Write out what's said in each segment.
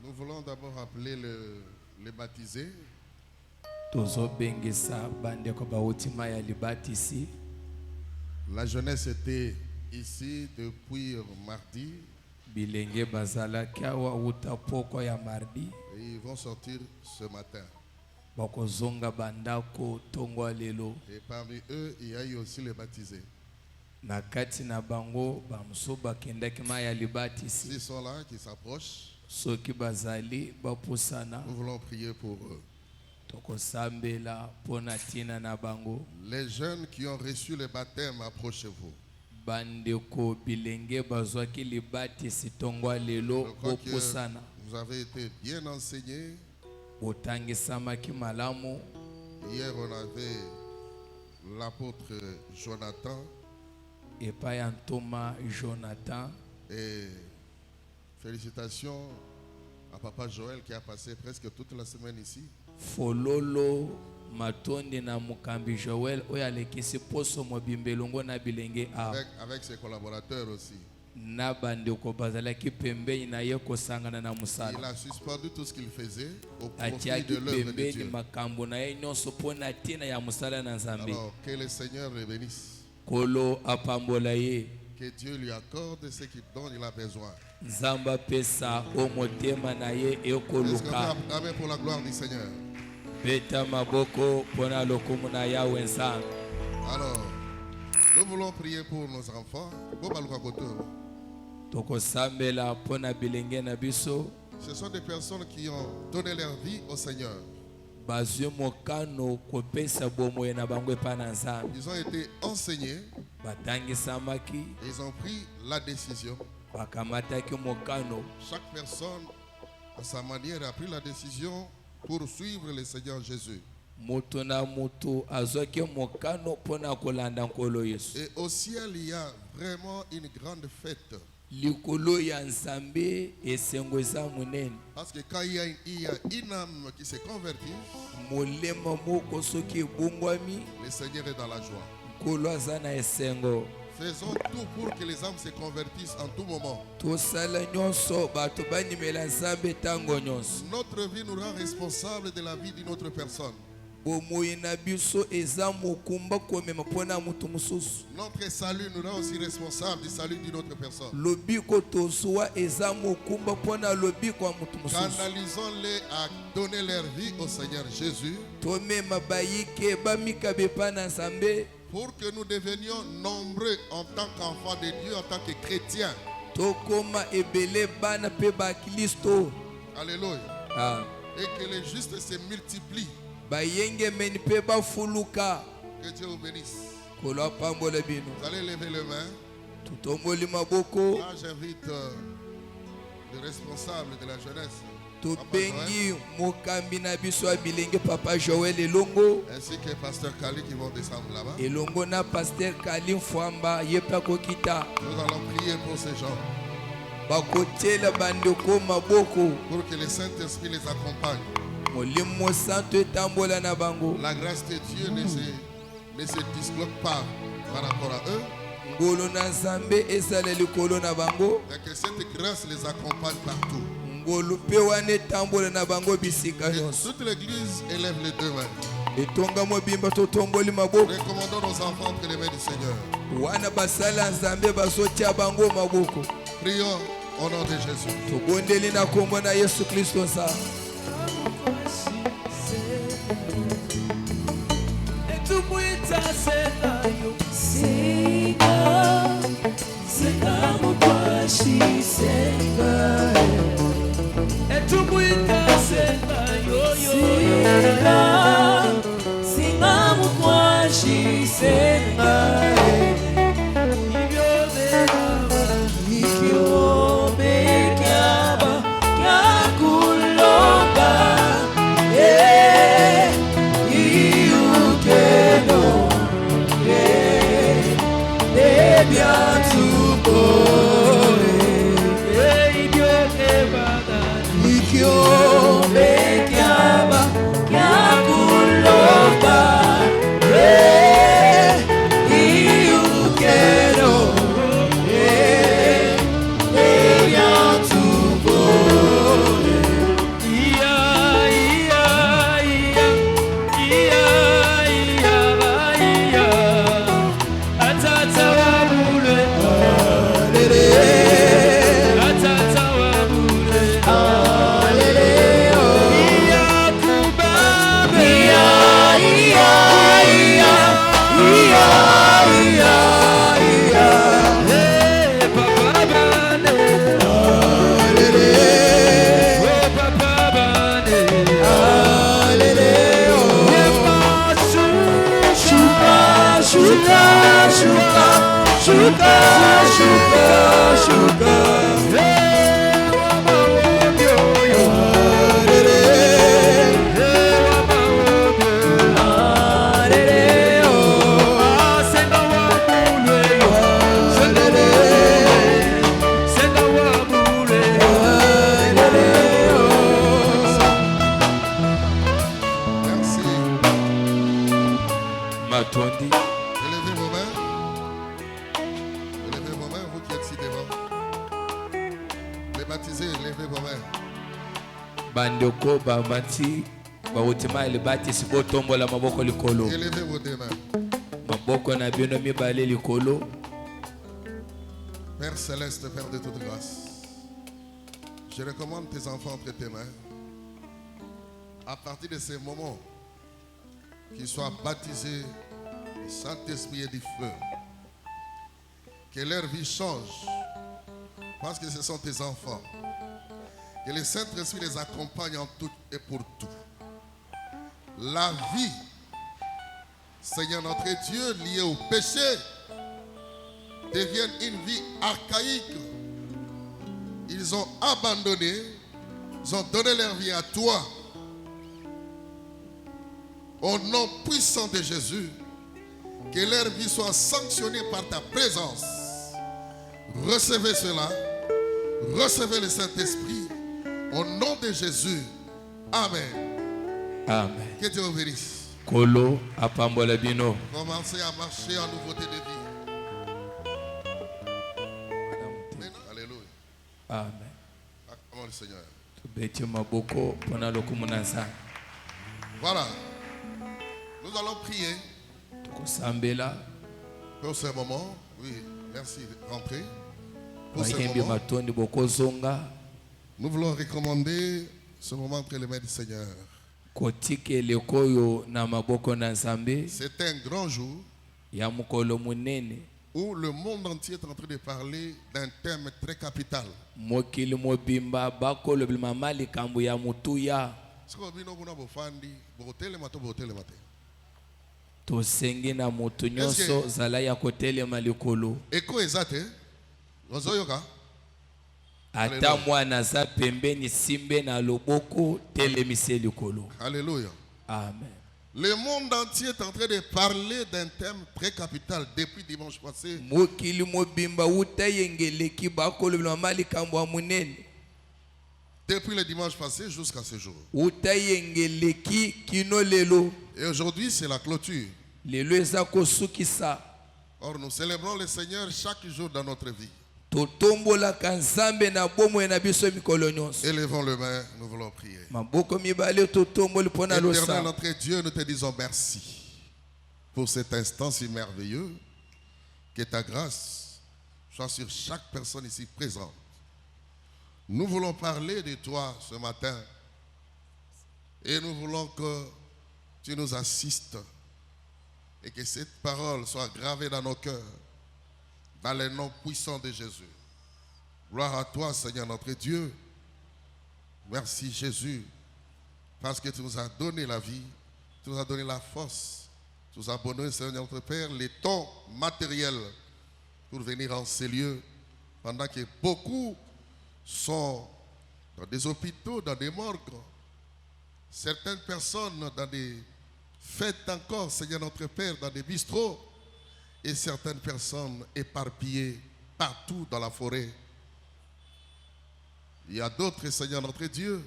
Nous voulons d'abord appeler les baptisés. La jeunesse était ici depuis mardi. Et ils vont sortir ce matin. Et parmi eux, il y a eu aussi les baptisés. S'ils sont là, qui s'approchent, nous voulons prier pour eux. Les jeunes qui ont reçu le baptême, approchez-vous. Je crois que vous avez été bien enseignés. Hier, on avait l'apôtre Jonathan. Et félicitations à Papa Joël qui a passé presque toute la semaine ici. Fololo Matondi na Mukambi Joël oyalekisi poso mobimbe na bilenge a avec ses collaborateurs aussi. Na bande ko bazala ki pembeni na yeko sangana na musala. Il a suspendu tout ce qu'il faisait au profit de l'œuvre de Dieu. Makambo na ye nyonso pona tina ya musala na Nzambe. Alors que le Seigneur le bénisse. Kolo apambola ye. Que Dieu lui accorde ce dont il a besoin. Nzamba pesa o motema na ye ekoluka. Amen pour la gloire du Seigneur. Alors, nous voulons prier pour nos enfants. Ce sont des personnes qui ont donné leur vie au Seigneur. Ils ont été enseignés. Ils ont pris la décision. Chaque personne, à sa manière, a pris la décision pour suivre le Seigneur Jésus. Et au ciel, il y a vraiment une grande fête. Parce que quand il y a une âme qui s'est convertie, le Seigneur est dans la joie. Faisons tout pour que les âmes se convertissent en tout moment. Notre vie nous rend responsables de la vie d'une autre personne. Notre salut nous rend aussi responsables du salut d'une autre personne. Canalisons-les à donner leur vie au Seigneur Jésus. Pour que nous devenions nombreux en tant qu'enfants de Dieu, en tant que chrétiens. Alléluia. Et que les justes se multiplient. Que Dieu vous bénisse. Vous allez lever les mains. Là, j'invite le responsable de la jeunesse. Papa Joël ainsi que pasteur Kali qui vont descendre là-bas. Nous allons prier pour ces gens. Pour que le Saint-Esprit les accompagne. La grâce de Dieu ne se disloque pas par rapport à eux. Et que cette grâce les accompagne partout. Et toute l'église élève les deux mains. Recommandons nos enfants entre les mains du Seigneur. Prions au nom de Jésus. Élevez vos mains. Élevez vos mains, vous qui êtes ici devant. Les baptisés, élevez vos mains. Bandoko bamati bautima libatisi botombola maboko likolo. Élevez vos deux mains. Maboko na bino mibale likolo. Père céleste, Père de toute grâce, je recommande tes enfants entre tes mains. À partir de ces moments, qu'ils soient baptisés du Saint-Esprit et du feu. Que leur vie change. Parce que ce sont tes enfants. Que le Saint-Esprit les accompagne en tout et pour tout. La vie, Seigneur notre Dieu, liée au péché, devienne une vie archaïque. Ils ont abandonné, ils ont donné leur vie à toi. Au nom puissant de Jésus, que leur vie soit sanctionnée par ta présence. Recevez cela. Recevez le Saint-Esprit. Au nom de Jésus. Amen. Amen. Que Dieu vous bénisse. Kolo apambola bino. Commencez à marcher en nouveauté de vie. Alléluia. Amen. Acclamons le Seigneur. Tubeti maboko pona lokumunanza. Voilà. Nous allons prier Tukusambela. pour ce moment. Oui, merci. Rentrez. Pour ce Mahembi moment, matondi bokozonga. nous voulons recommander ce moment entre les mains du Seigneur. Kotike lekoyo na maboko na Nzambe. C'est un grand jour Ya mukolo munene. où le monde entier est en train de parler d'un thème très capital. Mokili mobimba bakolo bilmama likambo ya mutuya. Tosengi na mutu nyonso zala ya kotelema likolo. Eko ezate. Ozoyoka. Ata mwana za pembeni simbe na loboko telemise likolo. Alléluia. Amen. Le monde entier est en train de parler d'un thème très capital depuis dimanche passé. Mokili mobimba utayengeleki bakolo bilmama likambo ya munene. Depuis le dimanche passé jusqu'à ce jour. Utayengeleki kino lelo. Et aujourd'hui c'est la clôture. Lelo eza kosukisa. Or nous célébrons le Seigneur chaque jour dans notre vie. Totombola kanzambe na bomo na biso mikolo nyonso. Élevons les mains, nous voulons prier. Maboko mibale totomboli pona Éternel losa. notre Dieu, nous te disons merci pour cet instant si merveilleux. Que ta grâce soit sur chaque personne ici présente. Nous voulons parler de toi ce matin et nous voulons que tu nous assistes et que cette parole soit gravée dans nos cœurs dans le nom puissant de Jésus. Gloire à toi, Seigneur notre Dieu. Merci Jésus, parce que tu nous as donné la vie, tu nous as donné la force, tu nous as donné, Seigneur notre Père, les temps matériels pour venir en ces lieux, pendant que beaucoup sont dans des hôpitaux, dans des morgues, certaines personnes dans des fêtes encore, Seigneur notre Père, dans des bistrots, et certaines personnes éparpillées partout dans la forêt. Il y a d'autres, Seigneur notre Dieu,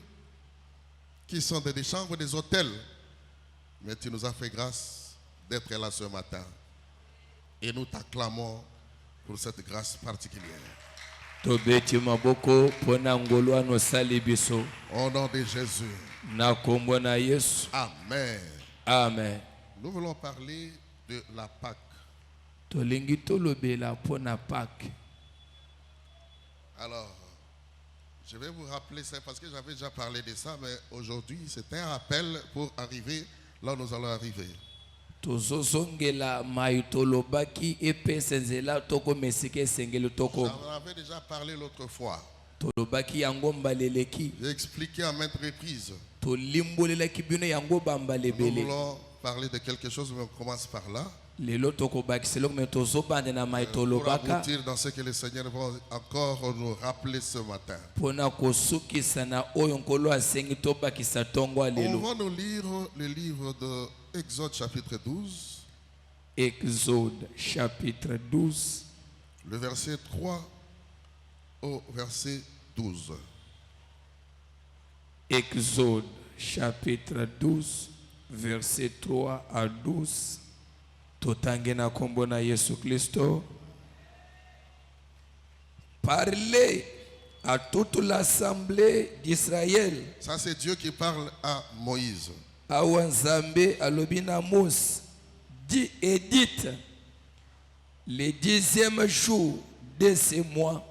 qui sont dans des chambres, des hôtels. Mais tu nous as fait grâce d'être là ce matin. Et nous t'acclamons pour cette grâce particulière. Tobeti maboko pona ngolo anosali biso. Au nom de Jésus. Na kombo na Yesu. Amen. Amen. Nous voulons parler de la Pâque. Tolingi tolobela pona Pâque. Alors, je vais vous rappeler ça parce que j'avais déjà parlé de ça, mais aujourd'hui c'est un rappel pour arriver là où nous allons arriver. Tozozongela maitolobaki epesenzela toko mesike sengelo toko. J'en avais déjà parlé l'autre fois. Tolobaki yango mbaleleki. J'ai expliqué à maintes reprises. Tolimbolelaki bino yango Nous bambalebele. voulons parler de quelque chose, mais on commence par là. pour aboutir dans ce que le Seigneur va encore nous rappeler ce matin. On va nous lire le livre de Exode chapitre 12. Exode chapitre 12. Le verset 3 au verset 12. Exode chapitre 12, verset 3 à 12. Totangena kombona Yesu Christo. Parlez à toute l'assemblée d'Israël. Ça c'est Dieu qui parle à Moïse. Awanzambe alobina Mos. Dit et dites, le 10e jour de ce mois,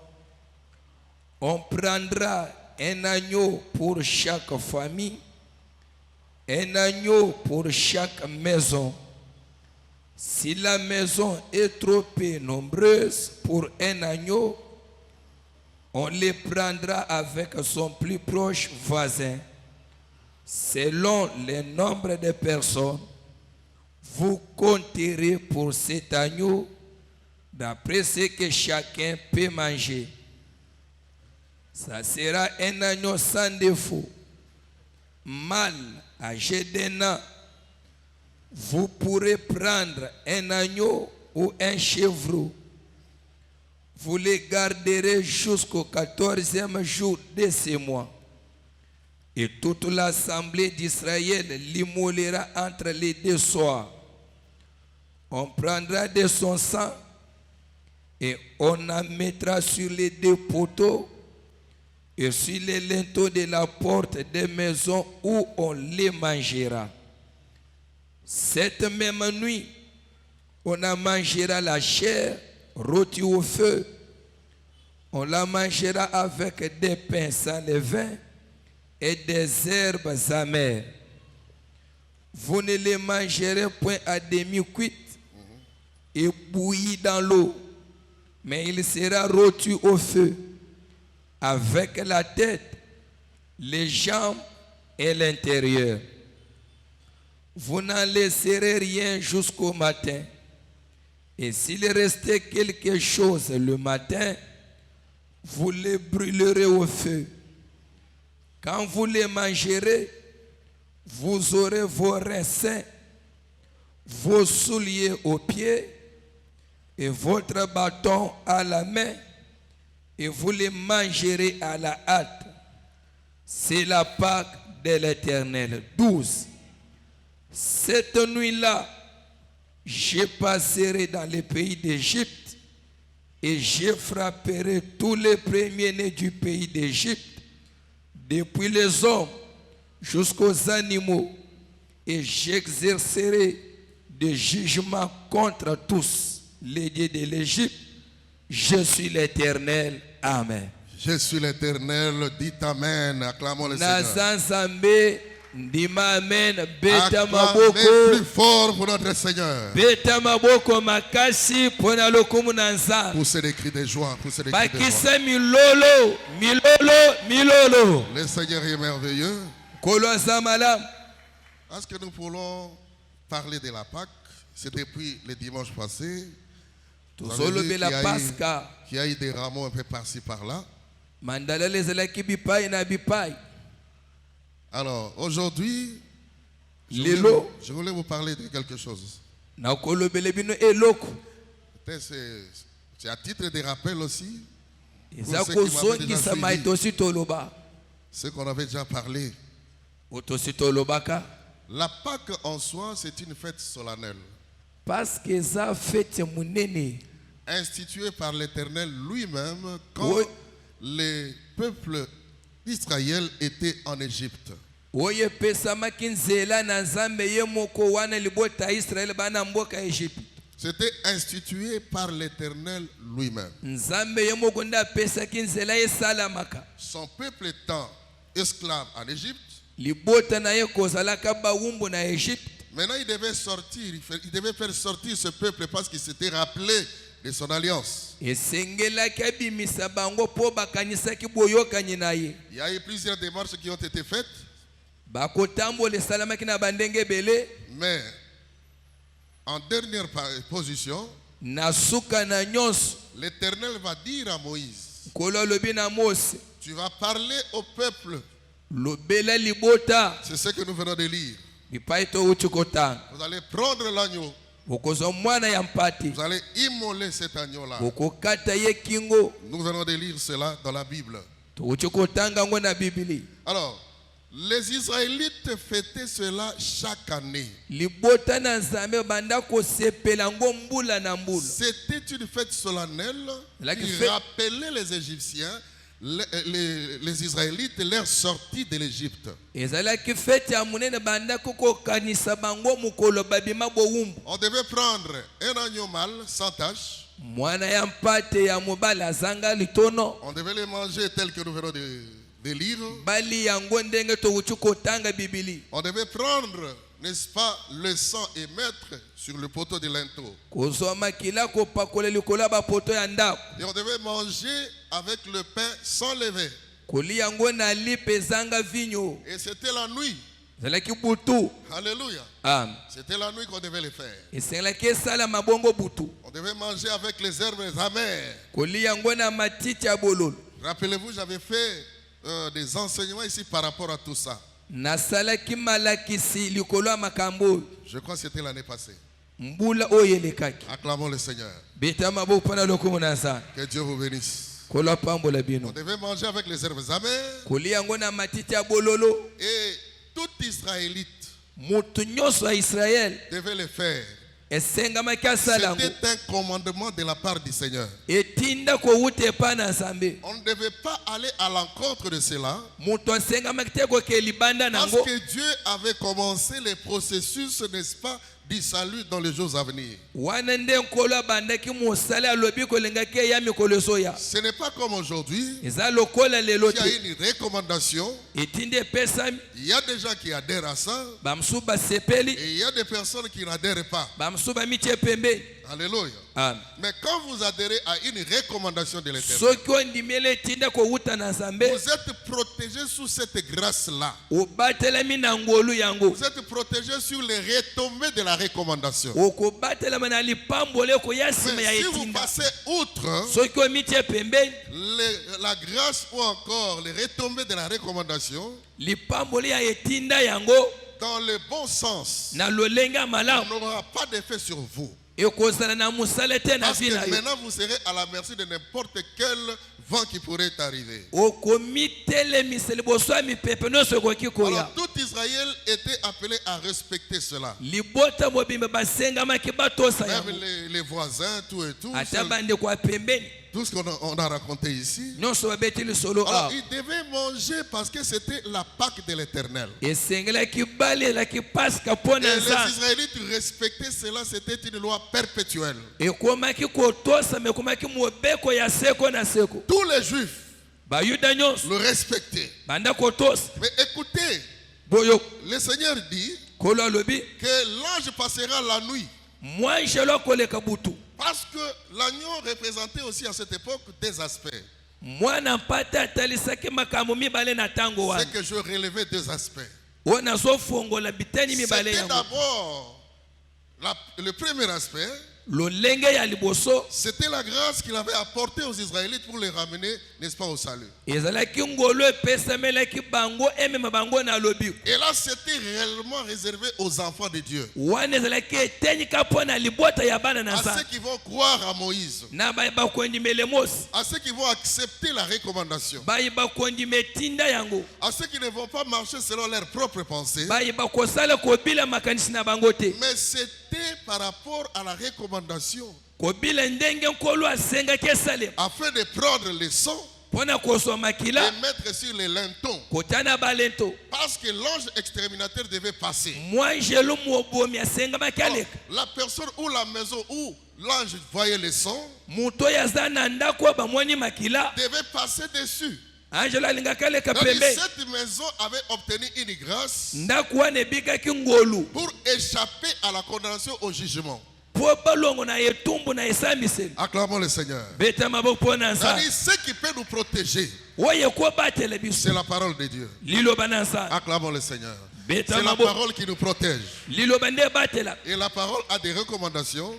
on prendra un agneau pour chaque famille, un agneau pour chaque maison. Si la maison est trop peu nombreuse pour un agneau, on les prendra avec son plus proche voisin. Selon le nombre de personnes, vous compterez pour cet agneau d'après ce que chacun peut manger. Ça sera un agneau sans défaut, mâle, âgé d'1 an. Vous pourrez prendre un agneau ou un chevreau. Vous les garderez jusqu'au 14e jour de ce mois. Et toute l'assemblée d'Israël l'immolera entre les deux soirs. On prendra de son sang et on en mettra sur les deux poteaux et sur les linteaux de la porte des maisons où on les mangera. Cette même nuit, on en mangera la chair rôtie au feu. On la mangera avec des pains sans levain et des herbes amères. Vous ne les mangerez point à demi-cuites et bouillis dans l'eau, mais il sera rôti au feu, avec la tête, les jambes et l'intérieur. Vous n'en laisserez rien jusqu'au matin. Et s'il restait quelque chose le matin, vous les brûlerez au feu. Quand vous les mangerez, vous aurez vos reins sains, vos souliers aux pieds et votre bâton à la main, et vous les mangerez à la hâte. C'est la Pâque de l'Éternel. 12. Cette nuit-là, je passerai dans le pays d'Égypte et je frapperai tous les premiers-nés du pays d'Égypte, depuis les hommes jusqu'aux animaux, et j'exercerai des jugements contre tous les dieux de l'Égypte. Je suis l'Éternel. Amen. Je suis l'Éternel. Dites Amen. Acclamons le Seigneur. Amen. Acclamez plus fort pour notre Seigneur. Poussez des cris de joie. Poussez des cris de joie. Le Seigneur est merveilleux. Est-ce que nous voulons parler de la Pâque? C'est depuis le dimanche passé. Qui a eu des rameaux un peu par-ci par-là. Alors aujourd'hui, je voulais vous parler de quelque chose. C'est à titre de rappel aussi. Ce qu'on avait déjà parlé. La Pâque en soi, c'est une fête solennelle. Instituée par l'Éternel lui-même quand les peuples d'Israël étaient en Égypte. C'était institué par l'Éternel lui-même. Son peuple étant esclave en Égypte, maintenant il devait sortir, il devait faire sortir ce peuple parce qu'il s'était rappelé de son alliance. Il y a eu plusieurs démarches qui ont été faites. Mais En dernière position, nasuka na nyonso l'Éternel va dire à Moïse, nkolo alobi na Mose, tu vas parler au peuple. lobela libota C'est ce que nous venons de lire. bipai touti kotanga. Vous allez prendre l'agneau. Bokozwa mwana ya mpati, Vous allez immoler cet agneau-là. bokokata ye kingo. Nous venons de lire cela dans la Bible. Touti kotanga ngo na Bibili. Alors, les Israélites fêtaient cela chaque année. Libota na Nzambe banda kosepela ngo mbula na mbula. C'était une fête solennelle qui fête- rappelait les Égyptiens, les Israélites, leur sortie de l'Égypte. Ezalaki fete ya munene banda kokokanisa bango mukolo babima bowumbu. On devait prendre un agneau mâle sans tache. Mwana ya mpate ya mobali azanga litono. On devait les manger tel que nous venons de lire. Bali yango ndenge touti kotanga Bibili. On devait prendre, n'est-ce pas, le sang et mettre sur le poteau de linteau. Kozwa makila kopakola likolo ya bapoto ya ndako. Et on devait manger avec le pain sans levain. Kolia yango na lipe ezanga vinyo. Et c'était la nuit. Ezalaki butu. Alléluia. Amen. C'était la nuit qu'on devait le faire. Esengelaki esala mabongo butu. On devait manger avec les herbes amères. Kolia yango na matiti ya bololo. Rappelez-vous, j'avais fait des enseignements ici par rapport à tout ça. Nasalaki malakisi likolo ya makambo. Je crois que c'était l'année passée. Mbula oyo elekaki. Acclamons le Seigneur. Beta maboko pana lokumu na sana. Que Dieu vous bénisse. Kola pambola On bino. devait manger avec les herbes amères. Kolia yango na matiti ya bololo. Et tout Israélite Mutu nyonso ya Israel devait le faire. esengamaki asala yango. C'était un commandement de la part du Seigneur. Etinda kowuta epai na Nzambe. On ne devait pas aller à l'encontre de cela. Mutu asengamaki te kokende libanda Parce nango. que Dieu avait commencé le processus, n'est-ce pas, du salut dans les jours à venir. Wana nde nkolo abandaki mosala alobi kolengaki eya mikolo ezoya. Ce n'est pas comme aujourd'hui. Eza lokola lelo Il y a te. une recommandation. Etindi epesami. Il y a des gens qui adhèrent à ça. Bamosusu basepeli. Et il y a des personnes qui n'adhèrent pas. Bamosusu bamitie pembeni. Alléluia. Amen. Mais quand vous adhérez à une recommandation de l'Éternel, Soki ondimeli etinda kowuta na Nzambe, vous êtes protégé sous cette grâce-là. obatelami na ngolu yango. Vous êtes protégé sur les retombées de la recommandation. Okobatelama na lipambolo ekoya nsima Mais ya si vous etinda. passez outre Soki omitie pembeni, la grâce ou encore les retombées de la recommandation, lipambolo ya etinda yango dans le bon sens, na lolenge ya ça malamu n'aura pas d'effet sur vous. ekozala na mosala te na Parce vi na que yo. maintenant vous serez à la merci de n'importe quel vent qui pourrait arriver. Okomitelemisa liboso ya mipepe nyonso ekoki koya. Alors tout Israël était appelé à respecter cela. Libota mobimba basengamaki batosa Même yango. les voisins, tout et tout. Ata bandeko ya pembeni Tout ce qu'on a raconté ici. nyonso babeti lisolo Alors awa. ils devaient manger parce que c'était la Pâque de l'Éternel. Esengelaki balelaki pasika mpo Et na les Nzambe. Israélites respectaient cela, c'était une loi perpétuelle. Ekomaki kotosama, ekomaki mobeko ya seko na seko. Tous les Juifs Bayuda nyonso le respectaient. banda kotosa. Mais écoutez, Boyo le Seigneur dit kolo alobi que l'ange passera la nuit. mwanjelo akoleka butu. Parce que l'agneau représentait aussi à cette époque des aspects. Mwana mpate atalisaki makambo mibale na tango wana. C'est que je relevais deux aspects. Oyo nazofongola biteni mibale C'était yango. d'abord le premier aspect. Lolenge ya liboso C'était la grâce qu'il avait apportée aux Israélites pour les ramener, n'est-ce pas, au salut. ezalaki ngolo epesamelaki bango emema bango na lobi. Et là, c'était réellement réservé aux enfants de Dieu. Wana ezalaki etenyika mpo na libota ya bana na À ceux Nzambe. qui vont croire à Moïse. Na bayi bakondimele Mose. À ceux qui vont accepter la recommandation. Bayi bakondima etinda yango. À ceux qui ne vont pas marcher selon leurs propres pensées. Bayi bakosala kobila makanisi na bango te. Mais c'était par rapport à la recommandation. Kobila ndenge nkolo asengaki esalema. Afin de prendre le sang Mpo na kozwa et makila mettre sur les lintons. kota na balento. Parce que l'ange exterminateur devait passer. Mwanjelo mobomi asengamaki Alors, aleka. la personne ou la maison où l'ange voyait le sang Moto oyo aza na ndako bamwani makila. devait passer dessus. Angelo alingaki aleka Donc, pembeni. cette maison avait obtenu une grâce Ndako wana ebikaki ngolu. pour échapper à la condamnation au jugement. Po balongo na etumbu na esambiseli. Acclamons le Seigneur. Beta maboko mpo na Nzambe. C'est-à-dire, ce qui peut nous protéger, Oyo ekobatela biso. c'est la parole de Dieu. Liloba na Nzambe. Acclamons le Seigneur. C'est la parole qui nous protège. Et la parole a des recommandations,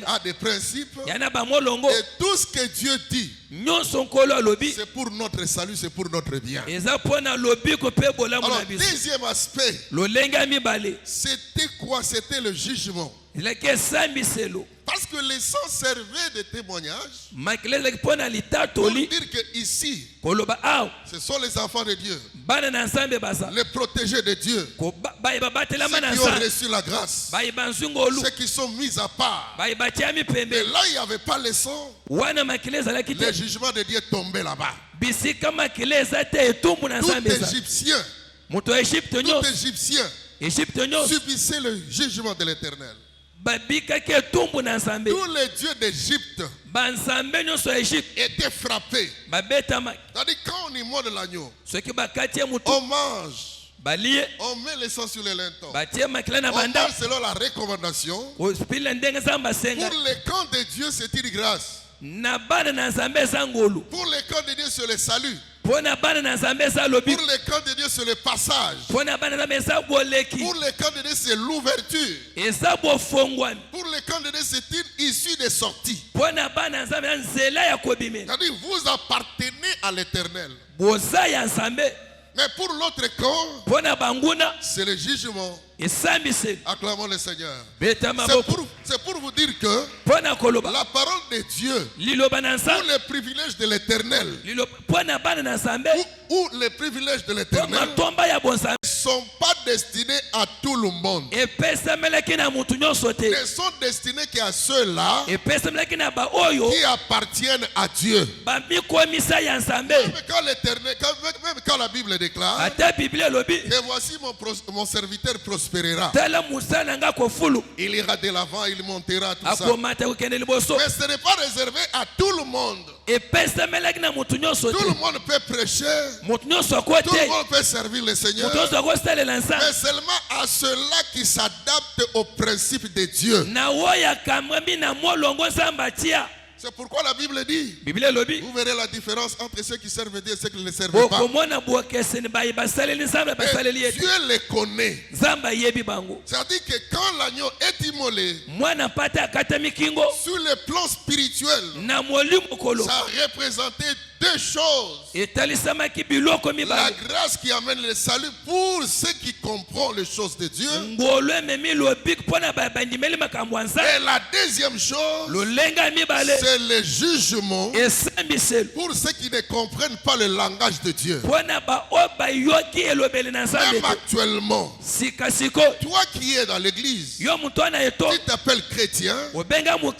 a des principes. Et tout ce que Dieu dit, c'est pour notre salut, c'est pour notre bien. Alors, deuxième aspect, c'était quoi? C'était le jugement. Parce que les sangs servaient de témoignage pour dire que ici, ce sont les enfants de Dieu, les protégés de Dieu, ceux qui ont reçu la grâce, ceux qui sont mis à part. Et là, il n'y avait pas les sangs. Le jugement de Dieu tombait là-bas. Tout Égyptien subissait le jugement de l'Éternel. Tous les dieux d'Égypte étaient frappés. C'est-à-dire quand on immole l'agneau, on mange, on met le sang sur les lintons, on mange selon la recommandation. Pour les camps de Dieu, c'est une grâce. Pour les camps de Dieu, c'est le salut. Pour les camps de Dieu, c'est le passage. Pour les camps de Dieu, c'est l'ouverture. Pour les camps de Dieu, c'est une issue de sortie. C'est-à-dire, vous appartenez à l'Éternel. Mais pour l'autre camp, c'est le jugement. Acclamons le Seigneur. C'est pour vous dire que la parole de Dieu, ou les privilèges de l'Éternel, ou les privilèges de l'Éternel, ne sont pas destinés à tout le monde. Ils ne sont destinés qu'à ceux-là qui appartiennent à Dieu. Même quand la Bible déclare que voici mon serviteur prospérera. Il ira de l'avant, il montera, tout ça. Mais ce n'est pas réservé à tout le monde. Tout le monde peut prêcher. Tout le monde peut servir le Seigneur. Mais seulement à ceux-là qui s'adaptent aux principes de Dieu. C'est pourquoi la Bible dit, vous verrez la différence entre ceux qui servent Dieu et ceux qui ne le servent pas. Et Dieu les connaît. C'est-à-dire que quand l'agneau est immolé, sur le plan spirituel, ça représentait deux choses. La grâce qui amène le salut pour ceux qui comprennent les choses de Dieu. Et la deuxième chose, c'est le jugement pour ceux qui ne comprennent pas le langage de Dieu. Même actuellement, toi qui es dans l'église, tu t'appelles chrétien,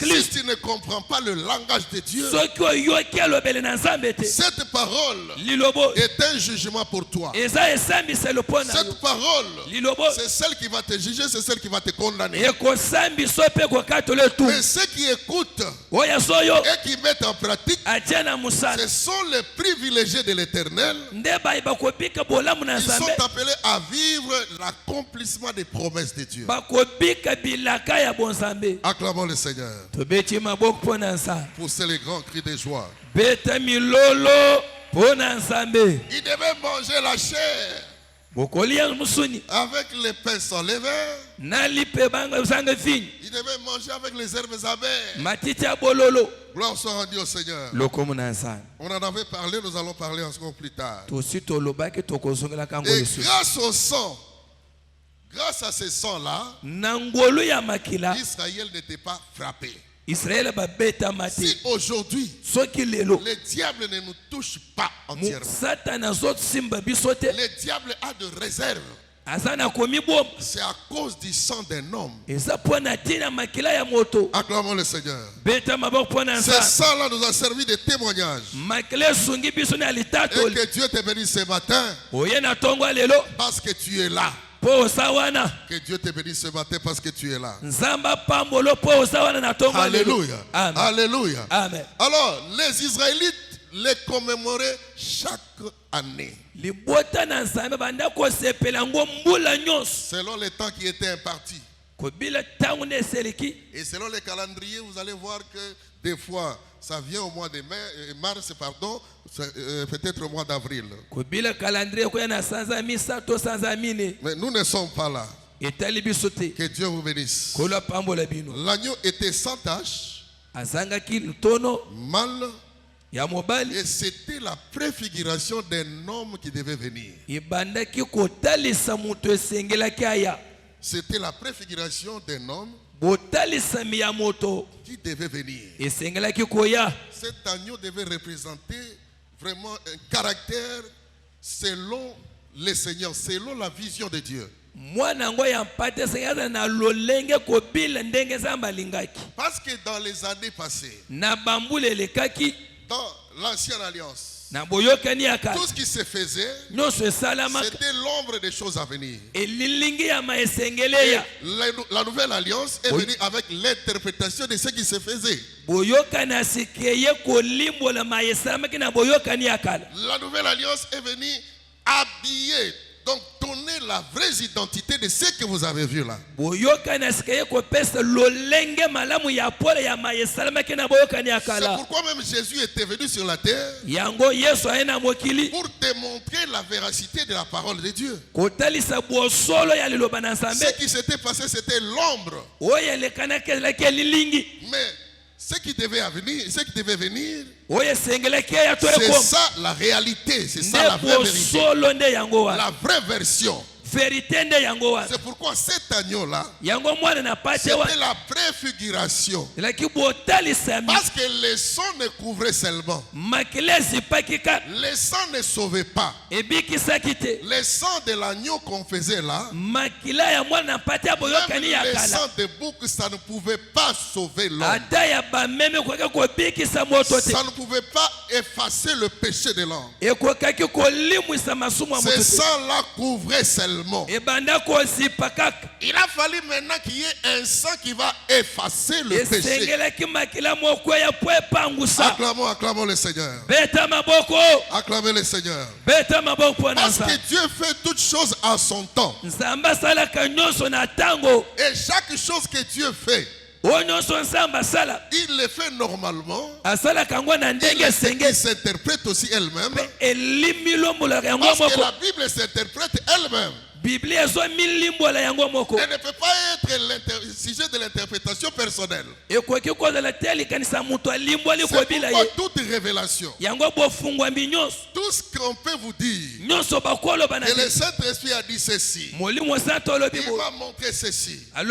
si tu ne comprends pas le langage de Dieu, cette parole est un jugement pour toi. Cette parole, c'est celle qui va te juger, c'est celle qui va te condamner. Mais ceux qui écoutent et qui mettent en pratique, ce sont les privilégiés de l'Éternel. Ils sont appelés à vivre l'accomplissement des promesses de Dieu. Acclamons le Seigneur. Poussez les grands cris de joie. Il devait manger la chair avec les pains sans levain. Il devait manger avec les herbes amères. Gloire soit rendue au Seigneur. On en avait parlé, nous allons parler encore plus tard. Et grâce au sang, grâce à ce sang-là, Israël n'était pas frappé. Si aujourd'hui, le diable ne nous touche pas entièrement, le diable a de réserve. C'est à cause du sang d'un homme. Acclamons le Seigneur. Ce sang-là nous a servi de témoignage. Et que Dieu te bénisse ce matin parce que tu es là. Que Dieu te bénisse ce matin parce que tu es là. Alléluia. Amen. Alléluia. Amen. Alors, les Israélites les commémoraient chaque année. Selon les temps qui étaient impartis. Et selon les calendriers, vous allez voir que des fois, ça vient au mois de mars, pardon, peut-être au mois d'avril. Mais nous ne sommes pas là. Que Dieu vous bénisse. L'agneau était sans tache, mâle, et c'était la préfiguration d'un homme qui devait venir. C'était la préfiguration d'un homme qui devait venir. Cet agneau devait représenter vraiment un caractère selon le Seigneur, selon la vision de Dieu. Parce que dans les années passées, dans l'ancienne alliance, tout ce qui se faisait, c'était l'ombre des choses à venir. Et la nouvelle alliance est venue avec l'interprétation de ce qui se faisait. La nouvelle alliance est venue habiller, donc donner la vraie identité de ce que vous avez vu là. C'est pourquoi même Jésus était venu sur la terre pour démontrer la véracité de la parole de Dieu. Ce qui s'était passé, c'était l'ombre. Mais ce qui devait venir, c'est ça la réalité, c'est ça la vraie vérité, la vraie version. C'est pourquoi cet agneau-là, c'était la préfiguration. Parce que le sang ne couvrait seulement. Le sang ne sauvait pas. Le sang de l'agneau qu'on faisait là, même le sang de bouc, ça ne pouvait pas sauver l'homme. Ça ne pouvait pas effacer le péché de l'homme. Ce sang-là couvrait seulement. Il a fallu maintenant qu'il y ait un sang qui va effacer le péché. Acclamons le Seigneur. Acclamez le Seigneur. Parce que Dieu fait toutes choses à son temps. Et chaque chose que Dieu fait, il le fait normalement. Il s'interprète aussi elle-même. Parce que la Bible s'interprète elle-même. Elle ne peut pas être le sujet de l'interprétation personnelle. C'est pourquoi toute révélation, tout ce qu'on peut vous dire, que le Saint-Esprit a dit ceci, il va montrer ceci, ça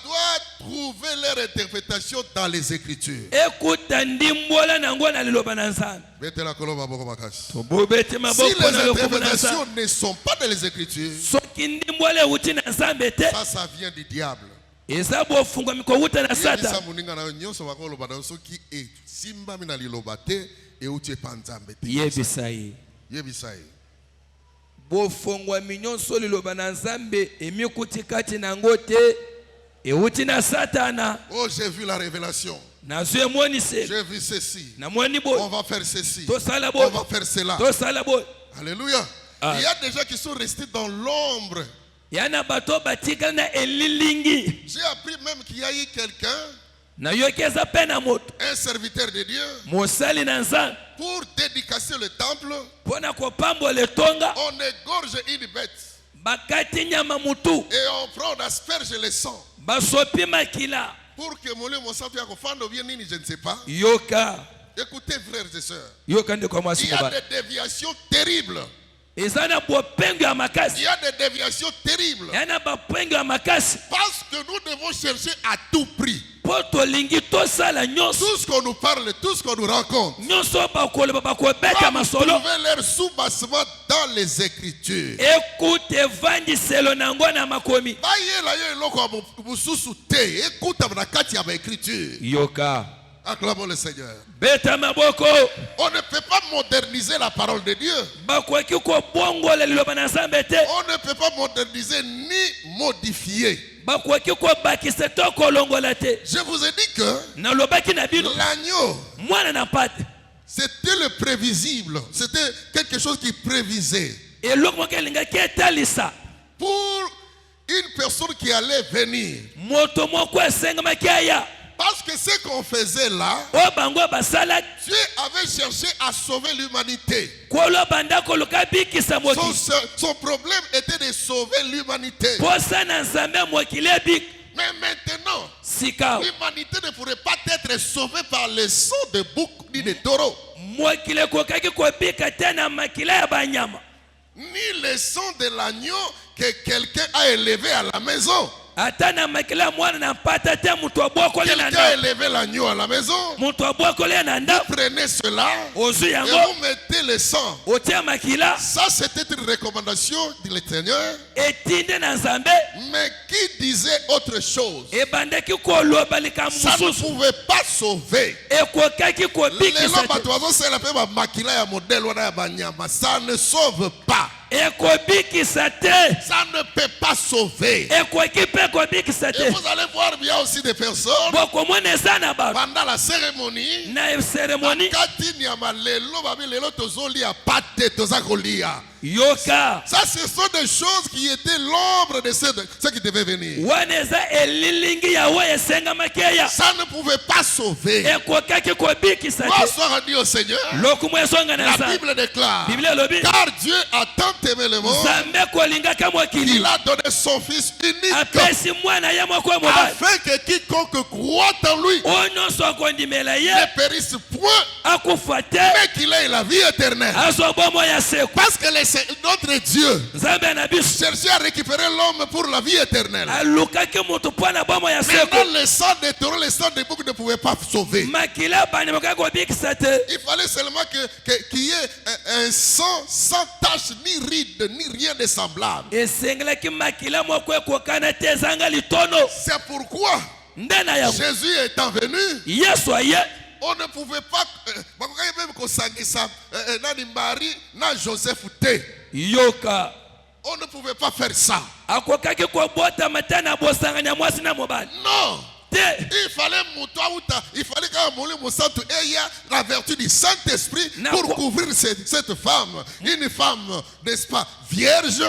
doit trouver leur interprétation dans les Écritures. Si les interprétations ne sont pas dans les Écritures, ça vient du diable. Oh, j'ai vu la révélation. J'ai vu ceci. On va faire ceci. On va faire cela. Alléluia. Il y a des gens qui sont restés dans l'ombre. J'ai appris même qu'il y a eu quelqu'un, un serviteur de Dieu, pour dédicacer le temple. On égorge une bête et on prend, on asperge le sang pour que mon sang soit confondre ou bien je ne sais pas. Écoutez, frères et sœurs, il y a des déviations terribles. Il y a des déviations terribles. Parce que nous devons chercher à tout prix. Tout ce qu'on nous parle, tout ce qu'on nous raconte, trouver leur soubassement dans les Écritures. Écoute acclamons le Seigneur. On ne peut pas moderniser la parole de Dieu. On ne peut pas moderniser ni modifier. Je vous ai dit que l'agneau, c'était le prévisible. C'était quelque chose qui prévisait. Pour une personne qui allait venir. moto moko asengamaki aya. Parce que ce qu'on faisait là, O bango basala Dieu avait cherché à sauver l'humanité. kolo banda koluka bikisa moki. Son problème était de sauver l'humanité. Posa na nzambe mokili ebik. Mais maintenant, Sika l'humanité ne pourrait pas être sauvée par le sang de bouc ni de taureau. mokili kokaki kobika te na makila ya banyama. Ni le sang de l'agneau que quelqu'un a élevé à la maison. Ata na makila mwana na mpata te mutu abwakole na Quelqu'un a nda. élevé l'agneau à la maison. Mutu abwakole na nda. Prenez cela Ozu et yango vous mettez le sang. otia makila Ça, c'était une recommandation de l'Éternel. etinde na nzambe Mais qui disait autre chose? ebandaki koloba likambo Ça ne mosusu pouvait pas sauver. ekokaki Les kobikisa lois bateaux, c'est la paix, makila ya modèle wana ya banyama. Ça ne sauve pas. ekobikisa te Ça ne peut pas sauver. ekoki mpe kobikisa Et te vous allez voir bien aussi des personnes bokomona eza na bato pendant la cérémonie. na seremoni Kati nyama lelo babi lelo tozolia pate toza kolia. yoka Ça, ce sont des choses qui étaient l'ombre de ce qui devait venir. wana eza elilingi yawe esengamaki eya Ça ne pouvait pas sauver. ekokaki kobikisa Gloire te soit rendue au Seigneur. lokumu esonga na La nzambe Bible déclare, biblia elobi car Dieu a tant aimé le monde, nzambe kolingaka mokili il a donné son Fils unique, apesi mwana ye moko ya mobali afin que quiconque croit en lui oyo nyonso akondimela ye ne périsse point, akufa te mais qu'il ait la vie éternelle. azwa bomo ya seko Parce que notre Dieu nzambe na biso cherchait à récupérer l'homme pour la vie éternelle. alukaki moto mpo na bomo ya seko Maintenant, le sang des taureaux, le sang des boucs ne pouvait pas sauver. makila bandimokaki kobikisa te Il fallait seulement qu'il y ait un sang sans tache, ni ride, ni rien de semblable. esengelaki makila moko ekokana te ezanga litono C'est pourquoi nde na yango Jésus étant venu, yesu aye on ne pouvait pas même kosangisa nani Marie na Joseph te. yoka On ne pouvait pas faire ça. akokaki kobotama te na bosanganya mwasi na mobali Non. te Il fallait il fallait la vertu du Saint-Esprit pour couvrir cette femme. Une femme, n'est-ce pas, vierge.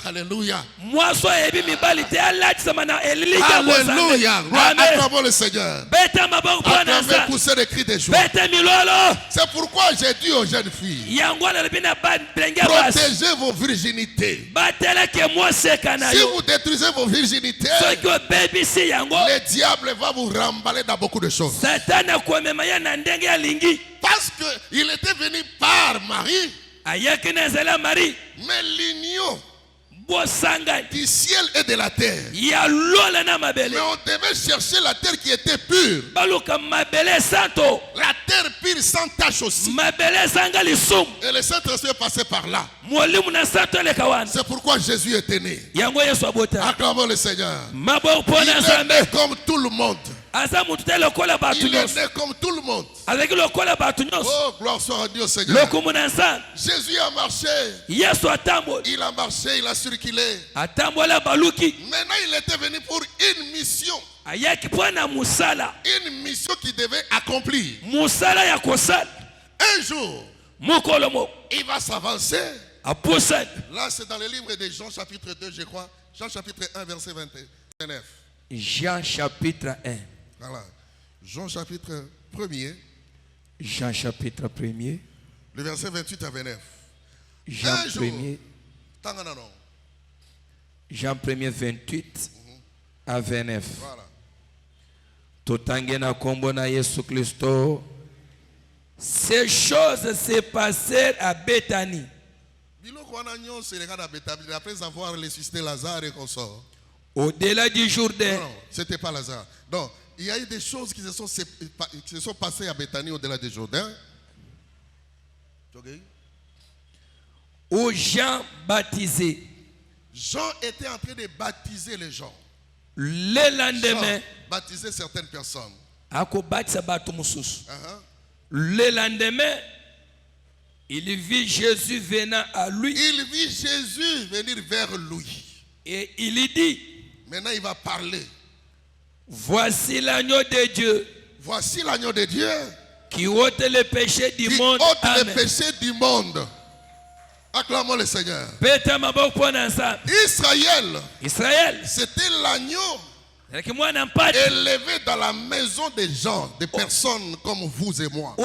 Alléluia. mwasi oyebi mibali te alatisama na elilingi ya Alléluia. bosanga Acclamons le Seigneur. beta maboko mpo na Acclamez, nzambe poussez des cris de joie. beta milolo C'est pourquoi j'ai dit aux jeunes filles, yango nalobi na bilenge ya basi protégez vos virginités. batelaki mwaseka na Si yo vous détruisez vos virginités, soki obebisi yango le diable va vous remballer dans beaucoup de choses. satani akomema ye na ndenge alingi Parce qu'il était venu par Marie, ayaki na nzela mari mais l'union bosangani du ciel et de la terre. ya lola na Mais mabele on devait chercher la terre qui était pure. baluka mabele santo La terre pure sans tache aussi. mabele ezanga lisumu Et le Saint-Esprit est passé par là. molimo na santo eleka wana C'est pourquoi Jésus est né. yango yesu abota Acclamons le Seigneur. maboko mpo Il na est nzambe né comme tout le monde. aza motu te lokola bato Il est nyonso né comme tout le monde. azalaki lokola bato nyonso Oh, gloire soit rendue au Seigneur. lokumu na nzambe Jésus a marché. yesu atamboli Il a marché, il a circulé. atambola baluki Maintenant, il était venu pour une mission. ayaki mpo na mosala Une mission qui devait accomplir. mosala ya kosala Un jour, mokolo moko il va s'avancer. apusani Là, c'est dans le livre de Jean chapitre 2, je crois. Jean chapitre 1, verset 29. Jean chapitre 1 Voilà. Jean chapitre 1er, Jean chapitre 1er le verset 28 à 29. Jean Un jour. 1er Jean 1er 28 à 29 Voilà. totange na kombo na Yesu Kristo. Ces choses se passèrent à Béthanie. Après avoir ressuscité Lazare et qu'on sort. Au-delà du Jourdain. Non, c'était pas Lazare. Donc, il y a eu des choses qui se sont passées à Béthanie au-delà du Jourdain. Où Jean baptisait. Jean était en train de baptiser les gens. Le lendemain. Baptiser certaines personnes. Le lendemain, il vit Jésus venant à lui. Il vit Jésus venir vers lui. Et il dit, maintenant il va parler. Voici l'agneau de Dieu. Voici l'agneau de Dieu. Qui ôte le péché du monde. Qui ôte Amen. le péché du monde. Acclamons le Seigneur. Peta maboko pona nzambe. Israël, c'était l'agneau élevé dans la maison des gens, des personnes comme vous et moi.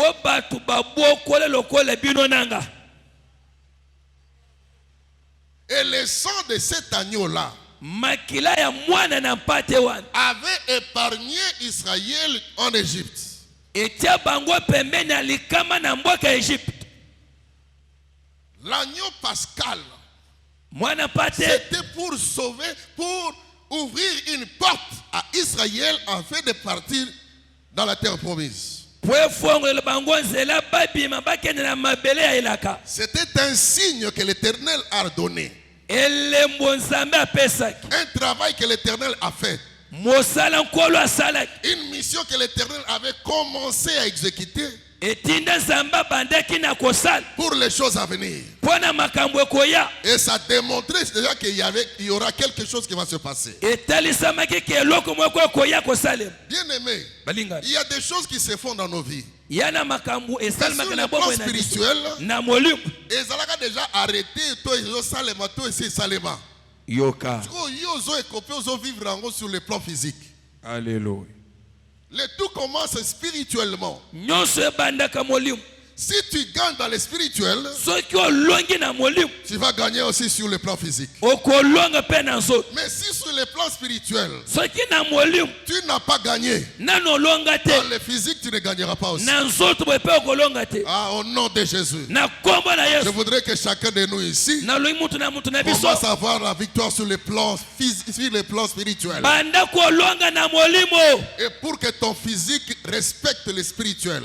Et le sang de cet agneau-là avait épargné Israël en Égypte. L'agneau pascal, c'était pour sauver, pour ouvrir une porte à Israël afin de partir dans la terre promise. C'était un signe que l'Éternel a donné. Un travail que l'Éternel a fait. Une mission que l'Éternel avait commencé à exécuter pour les choses à venir. Et ça démontrait déjà qu'il y aura quelque chose qui va se passer. Bien aimé, il y a des choses qui se font dans nos vies. Sur le plan spirituel, ils ont déjà arrêté vivre sur le plan physique. Alléluia. Le tout commence spirituellement. Si tu gagnes dans le spirituel, tu vas gagner aussi sur le plan physique. Mais si sur le plan spirituel, tu n'as pas gagné, dans le physique, tu ne gagneras pas aussi. Ah, au nom de Jésus. Je voudrais que chacun de nous ici commence à avoir la victoire sur le plan spirituel. Et pour que ton physique respecte le spirituel.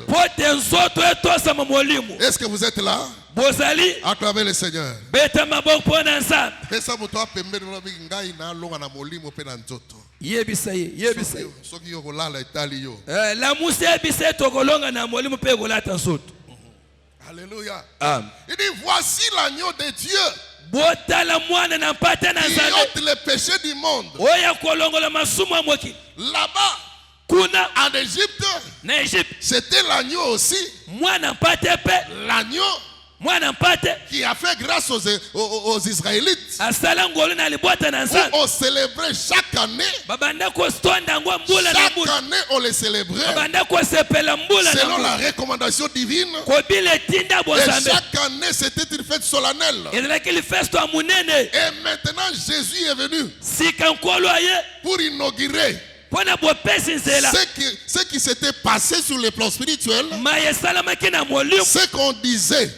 Est-ce que vous êtes là? Acclamez le Seigneur. Alléluia. Il dit voici l'agneau de Dieu qui ôte les péchés du monde. Là-bas, en Égypte, c'était l'agneau aussi. L'agneau qui a fait grâce aux Israélites. Où on célébrait chaque année. Chaque année on les célébrait selon la recommandation divine. Et chaque année c'était une fête solennelle. Et maintenant Jésus est venu pour inaugurer ce qui s'était passé sur le plan spirituel. Ce qu'on disait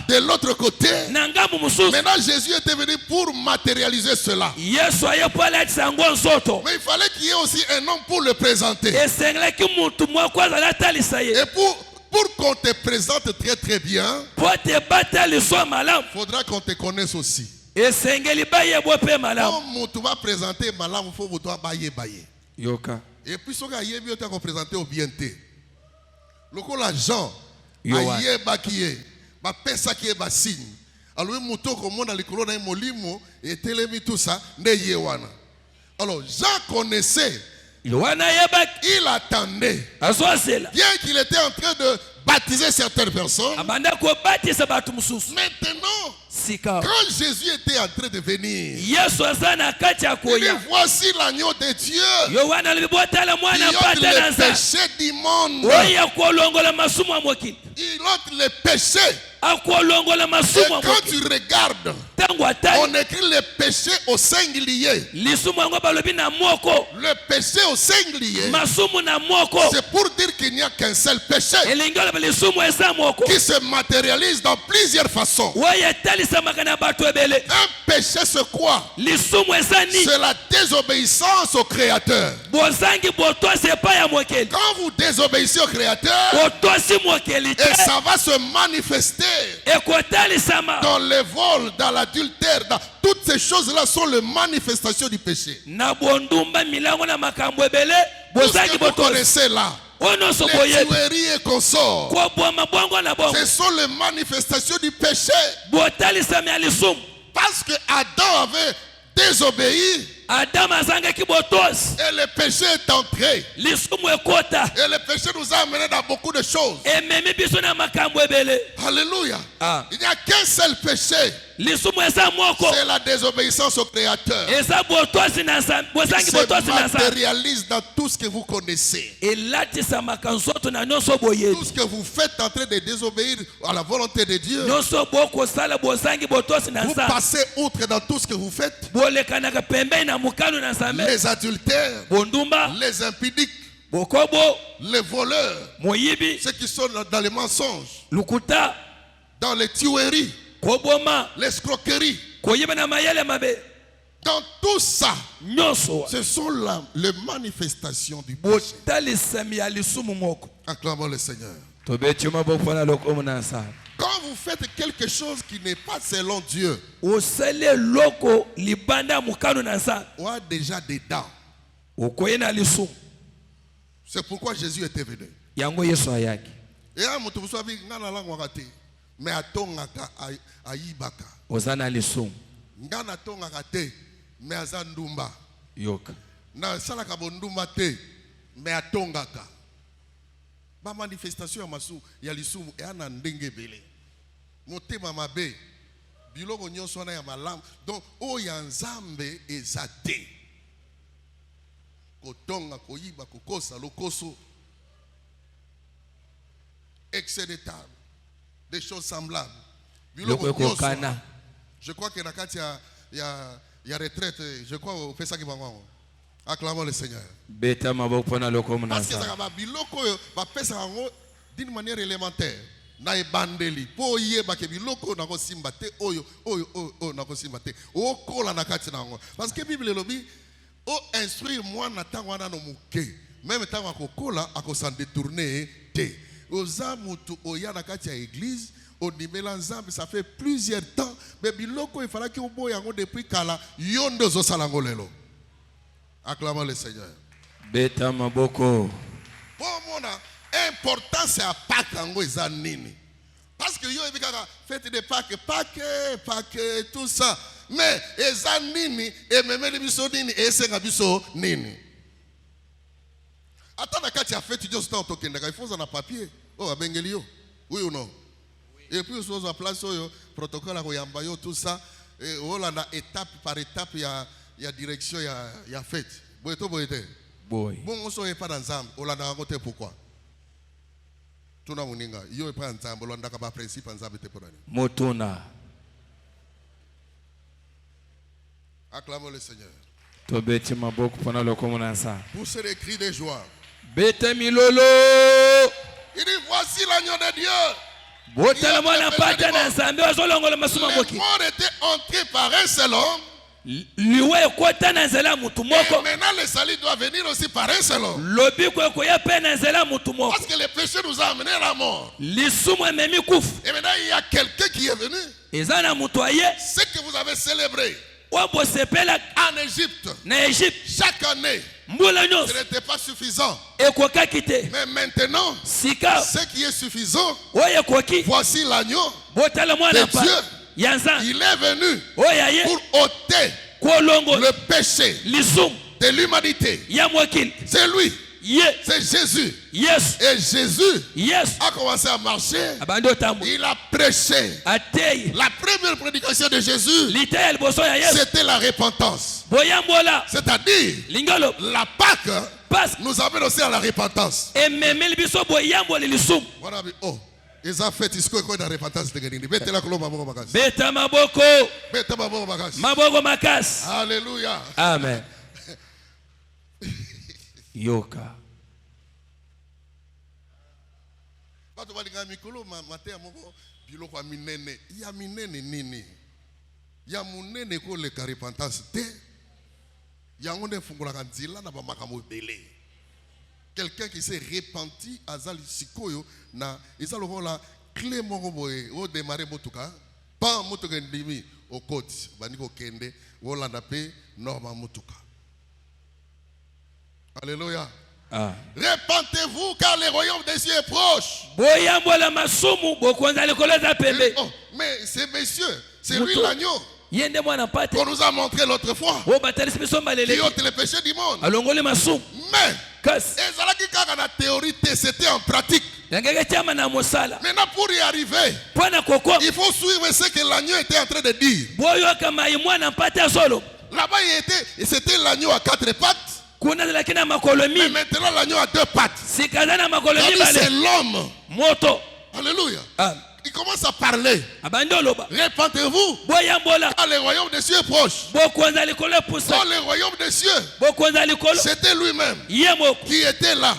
de l'autre côté. Maintenant Jésus était venu pour matérialiser cela. Mais il fallait qu'il y ait aussi un homme pour le présenter. Et pour qu'on te présente très très bien, il faudra qu'on te connaisse aussi. Comme tu vas présenter malam, il faut que tu bailler. Et puis ce qu'il y a mieux qu'on présenter au bien té. Le coup l'argent, aïe bakiye, ba pesa qui est bassigne. Alors muto comme on a les colonnes et molimo et télémi tout ça, ne yewana. Alors Jean connaissait. Il attendait. Bien qu'il était en train de baptiser certaines personnes. Maintenant, quand Jésus était en train de venir, il dit voici l'agneau de Dieu qui ôte les péchés du monde. Il ôte les péchés. Et quand tu regardes, on écrit le péché au singulier. Le péché au singulier, c'est pour dire qu'il n'y a qu'un seul péché qui se matérialise dans plusieurs façons. Un péché c'est quoi? C'est la désobéissance au Créateur. Quand vous désobéissez au Créateur, et ça va se manifester dans le vol, dans l'adultère, dans toutes ces choses-là sont les manifestations du péché. Tout ce que vous connaissez là, les tueries et consorts, ce sont les manifestations du péché. Parce que Adam avait désobéi, Adam azangaki botosi. Et le péché est entré. Lisumu ekota. Et le péché nous a amené dans beaucoup de choses. Ememi biso na makambo ebele. Alléluia. Ah. Il n'y a qu'un seul péché. Lisumu eza moko. C'est la désobéissance au Créateur. Eza botosi na nzambe. Bozangi botosi na Se nzambe. matérialise dans tout ce que vous connaissez. Elatisa makanzoto na nyonso boyebi. Tout ce que vous faites en train de désobéir à la volonté de Dieu. Nyonso boko sala bozangi botosi na Vous nzambe. passez outre dans tout ce que vous faites. Bolekanaka pembeni na mukano na nzambe. Les adultères, Bondumba. les impudiques, Bokobo. les voleurs, Moyibi. ceux qui sont dans les mensonges, Lukuta. dans les tueries, Koboma. l'escroquerie. Koyiba na mayele mabe. Dans tout ça, Nyonso. ce sont les manifestations du péché. Botalisami ya lisumu moko. Acclamons le Seigneur. Tobeti maboko na lokomo na nzambe. Quand vous faites quelque chose qui n'est pas selon Dieu, Osele loko libanda mukano na nzambe. on a déjà dedans. Okoye na lisumu. C'est pourquoi Jésus était venu. Yango Yesu ayaki. Et à mutu musabi ngana langu wakati, mais atongaka ayibaka. Ozana lisumu. Ngana tongaka te, mais azandumba. Yoka. Na salaka bondumba te, mais atongaka. Ba manifestation ya masu ya lisumu e ana ndenge bele. Motema mabe. Biloko nyonso na ya malamu. Donc o ya nzambe ezate. Kotonga koyiba kokosa lokoso. Excès de table. Des choses semblables. Biloko nyonso. Je crois que il y a retraite, je crois au fait ça qui va. Acclamons le Seigneur. Parce que ça va biloko va faire ça d'une manière élémentaire. Na ebandeli po yeba ke biloko na ko simbate oyo na ko simbate o kola na kati na ngo. Parce que Bible lobi o instruire moi na tango na no muke. Même tango ko kola ako s'en détourner te. Oza mutu oya na kati ya église au nimela nzambe ça fait plusieurs temps mais biloko il fallait que au boya ngo depuis kala yondo zo salango lelo. Acclamons le Seigneur. Beta maboko. Pour moi, important c'est à Pâques en nini. Parce que yo ebikaka fête de Pâques, tout ça. Mais eza nini et memeli biso nini et senga biso nini. Attends quand tu as fait tu dis au tokenda il faut un papier. Oh abengeli yo. Oui ou non? Et puis sur la place yo protocole ko yamba yo tout ça et on a étape par étape il y a direction il y a fête. Boyeto boyete. Boy. Bon on soit pas dans ensemble, on l'a raconté pourquoi. Tuna muninga, yo pas ensemble, on a pas principe ensemble te pour aller. Motona. Acclamons le Seigneur. Tobeti maboko pona lokomo na nsa. Poussez les cris de joie. Bete milolo. Il dit voici l'agneau de Dieu. Botala mwana pata na nsambe ozolongola masuma Le moki. monde était entré par un seul homme. Liwe ekota na nzela mutu Et moko. maintenant le salut doit venir aussi par un seul homme. Lobi ko ekoya pe na nzela mutu moko. Parce que le péché nous a amené à la mort. Lisumu ememi kufu. Et maintenant il y a quelqu'un qui est venu. Eza na mutu aye. Ce que vous avez célébré Wabo sepela en Égypte na Egypte. chaque année, Mbula nyos. ce n'était pas suffisant. Ekoka kite. Mais maintenant, Sika. ce qui est suffisant, Oye koki. voici l'agneau. Botala mwana de pa. Dieu. Yanza. Il est venu Oya ye. pour ôter Kolongo. le péché Lisum. de l'humanité. Ya mwakil. C'est lui, Ye. c'est Jésus. Yes. Et Jésus Yes. a commencé à marcher. Abando tambo. Il a prêché. Atei. La première prédication de Jésus, Lita ya liboso ya Yesu. c'était la repentance. Boyambola. C'est-à-dire, Lingalo. la Pâque Parce nous amène aussi à la repentance. ememeli biso boyambola lisumu. Voilà, oh, ils ont fait isko eko na repentance de Genini. Bete la koloma moko makasi. Beta maboko. Bete maboko makasi. Maboko makasi. Alléluia. Amen. Yoka. Bato balinga mikolo matea moko biloko minene. Ya minene nini? Ya munene ko le repentance te. Ya ngone fungula kanzila na ba makambo belé. Quelqu'un qui s'est repenti azali sikoyo na ezalo la clé moko boye o démarrer motuka pas motuka ndimi au côte baniko kende wolanda pe normal motuka. Alléluia. Ah. Repentez-vous car le royaume des cieux est proche. Boyambola masumu bokonza likolo za pembe. Oh, mais c'est monsieur, c'est lui l'agneau. qu'on nous a montré l'autre fois, qui ôte les péchés du monde. Mais ezalaki kaka na théorie, c'était en pratique. Maintenant, pour y arriver, il faut suivre ce que l'agneau était en train de dire. Là-bas, c'était l'agneau à 4 pattes. Mais maintenant, l'agneau a 2 pattes. C'est l'homme. Alléluia. Il commence à parler. Répentez-vous, car le royaume des cieux est proche. Dans le royaume des cieux, c'était lui-même qui était là,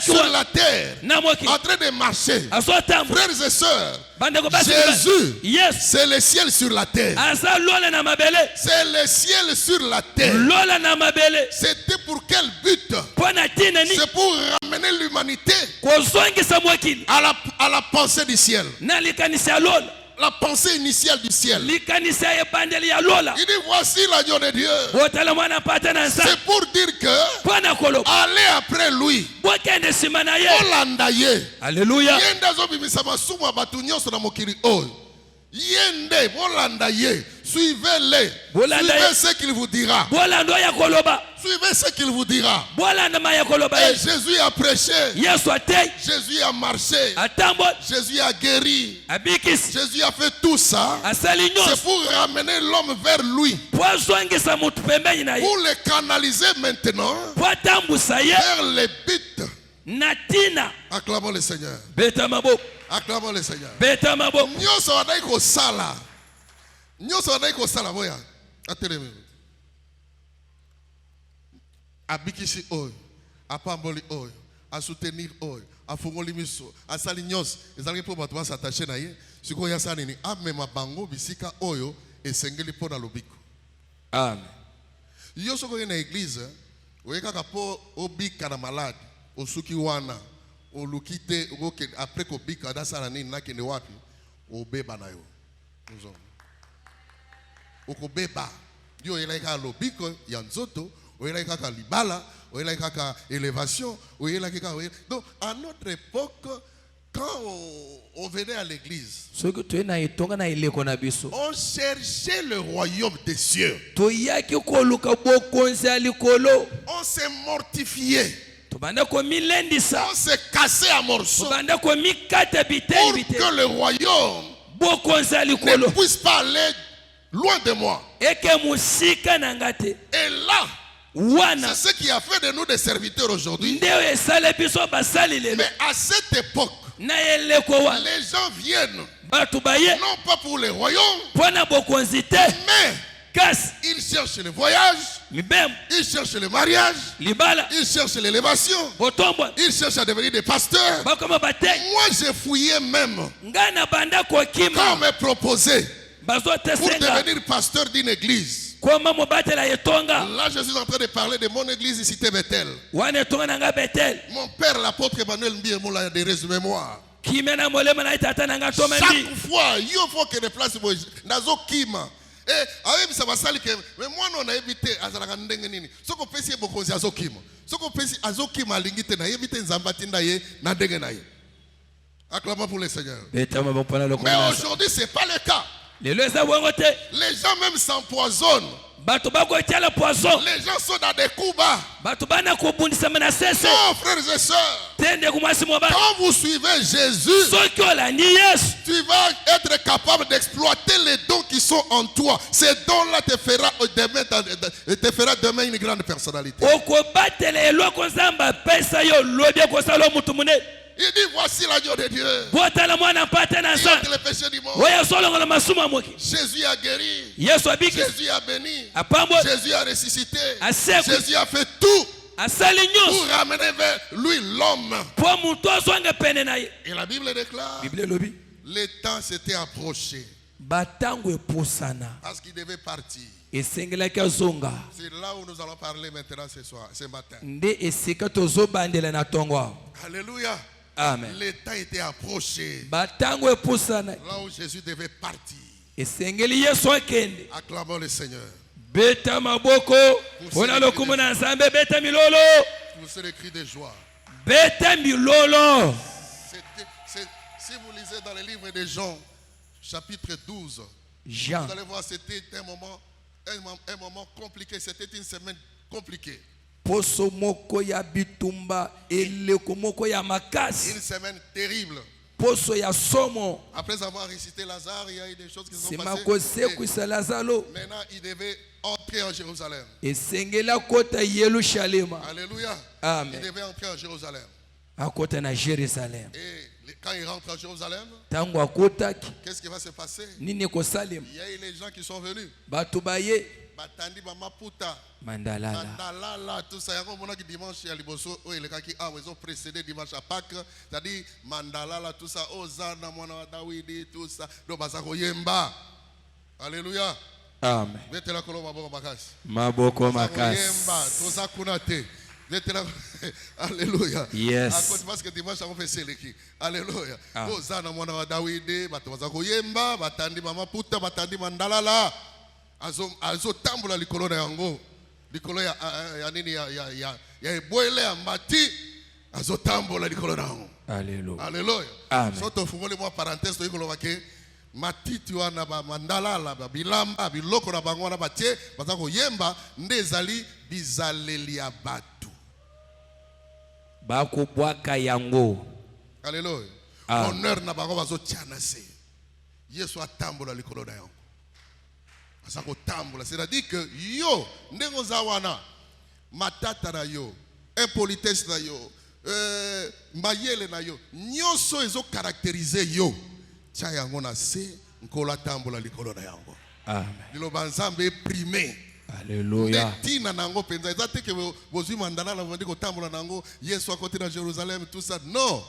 sur la terre, en train de marcher. Frères et sœurs, Jésus, c'est le ciel sur la terre. C'est le ciel sur la terre. C'était pour quel but? C'est pour ramener l'humanité à la pensée du ciel. La pensée initiale du ciel. Il dit voici l'agneau de Dieu. C'est pour dire que aller après lui. Alléluia. Yende, suivez-les. Suivez ce qu'il vous dira. Suivez ce qu'il vous dira. Et Jésus a prêché. Jésus a marché. Jésus a guéri. Jésus a fait tout ça. C'est pour ramener l'homme vers lui. Pour le canaliser maintenant vers les buts. Acclamons le Seigneur. Acclamons le Seigneur. Nyoso wadai ko sala. Nyoso wadai ko sala boya. Atelemi. Abikisi oyo, apamboli oyo, a soutenir oyo, a fungoli miso, a sali nyos, ezalaki po bato ba s'attacher na ye, siko ya sala nini, amema bango bisika oyo esengeli po na lobiko. Amen. Yo soko na église, oyeka po obika na malade, osuki wana. Olukite après ko bika da sala nini na kende wapi obeba na yo nzo okobeba yo elaka lobiko ya nzoto oyelaka ka libala oyelaka ka élévation oyelaka ka donc à notre époque quand on venait à l'église on cherchait le royaume des cieux, on s'est mortifié. On s'est cassé à morceaux pour que le royaume ne puisse pas aller loin de moi. Et là, c'est ce qui a fait de nous des serviteurs aujourd'hui. Mais à cette époque, les gens viennent non pas pour le royaume, mais ils cherchent le voyage, ils cherchent le mariage, ils cherchent l'élévation, ils cherchent à devenir des pasteurs. Moi j'ai fouillé même quand on m'a proposé pour devenir pasteur d'une église. Là je suis en train de parler de mon église Cité Bethel. Mon père l'apôtre Emmanuel Mbiyemoula a des résumés-moi. Chaque fois, il faut que les places nazo kima. Eh, avec ça va salir que mais moi non a évité azalaka ndenge nini. Soko pesi bokonzi azokima. Soko pesi azokima lingite na éviter nzambati ndaye na ndenge na ye. Acclamons pour le Seigneur. Mais aujourd'hui c'est pas le cas. Les gens même s'empoisonnent. Les gens sont dans des coups bas. Non, frères et sœurs, quand vous suivez Jésus, tu vas être capable d'exploiter les dons qui sont en toi. Ces dons-là te fera demain une grande personnalité. Il dit voici l'agneau de Dieu. Il ôte les péchés du monde. Jésus a guéri. Jésus a béni. Jésus a ressuscité. Jésus a fait tout pour ramener vers lui l'homme. Et la Bible déclare le temps s'était approché. Parce qu'il devait partir. C'est là où nous allons parler maintenant ce matin. Alléluia. Amen. Le temps était approché. Là où Jésus devait partir. Acclamons le Seigneur. Poussez le cri de joie. Si vous lisez dans le livre de Jean, chapitre 12, Jean. Vous allez voir, c'était un moment compliqué. C'était une semaine compliquée. Poso moko ya bitumba eleko moko ya makasi. Une semaine terrible. Poso ya somo. Après avoir ressuscité Lazare, il y a eu des choses qui se sont Sima passées. kose kuisa Lazaro. Maintenant, il devait entrer en Jérusalem. Esengela kota Yerusalem. Alléluia. Amen. Il devait entrer en Jérusalem. Akota na Jérusalem. Et quand il rentre en Jérusalem, Tango akotaki. qu'est-ce qui va se passer? Nini ko Salem. Il y a eu les gens qui sont venus. Batu baye. Batandi Maputa. Mandalala. Mandalala, tout ça. Il y a un dimanche à Liboso, ils ont précédé dimanche à Pâques. C'est-à-dire, Mandalala, tout ça. Ozana, Mwana Dawidi, tout ça. Donc, Basako Yemba. Alléluia. Amen. Mettez la colombe Maboko Makas. Maboko Makas. Yemba, tout ça Kunate. Alléluia. Yes. À cause parce que dimanche on fait Seleki. Alléluia. Ozana Mwana Dawidi, Basako Yemba, Batandi Maputa, Batandi Mandalala. Azo tambula likolo na yango likolo ya nini ya eboele ya mati azo tambula likolo na yango. Alléluia. Alléluia. Amen. Soto fungoli mwa parenthèse to yikolo bake matiti wana ba mandalala ba bilamba biloko na bango na batie baza ko yemba nde ezali bizaleli ya batu Bako bwaka yango. Alléluia. Honneur na bango bazo tiana se Yesu atambula likolo na yango. C'est-à-dire que yo, ndenge zawana, matata na yo, impolitesse na yo, mayele na yo, nyoso ezo caractériser yo. Tia yango na se, nkola tambola likolo na yango. Amen. Lilo banzambe primé. Alléluia. Tina nango penza, ezate ke bozui mandala la vondi ko tambola nango, Yesu akote na Jérusalem, tout ça. Non.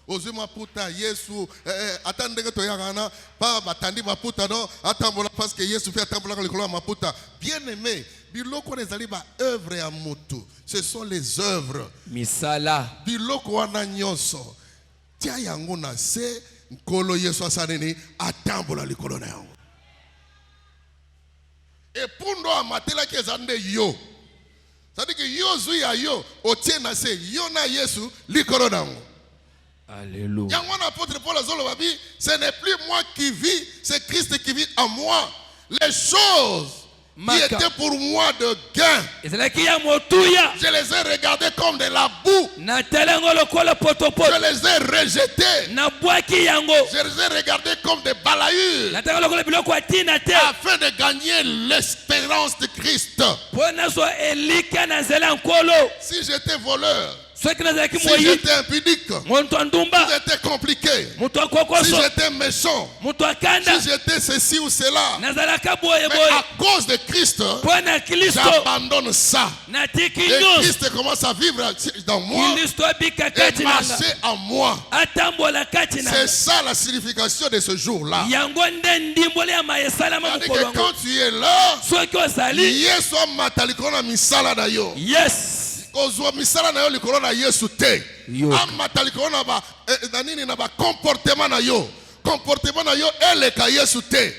Ozui maputa Yesu atandenge to yagana pa batandi maputa non atambola parce que Yesu fait atambola ko likolo maputa. Bien aimé, biloko ezali ba œuvre ya mutu. Ce sont les œuvres. Misala. Biloko wana nyonso. Tia yango na se nkolo Yesu asaneni atambola likolo na yango. Et pundo amatela ke zande yo. C'est-à-dire que yo zui ya yo otie na se yo na Yesu likolo na yango. Alléluia. Apôtre Paul Azolobabi, ce n'est plus moi qui vis, c'est Christ qui vit en moi. Les choses qui étaient pour moi de gain, je les ai regardées comme de la boue. Je les ai rejetées. Je les ai regardées comme des balayures afin de gagner l'espérance de Christ. Si j'étais voleur, si j'étais impudique, si j'étais compliqué, si j'étais méchant, si j'étais ceci ou cela, mais à cause de Christ, j'abandonne ça. Et Christ commence à vivre dans moi et marcher en moi. C'est ça la signification de ce jour-là. Quand tu es là, yes. Kozwa misala na yo likolo na Yesu te. Amata likolo na ba nini na ba comportement na yo. Comportement na yo eleka Yesu te.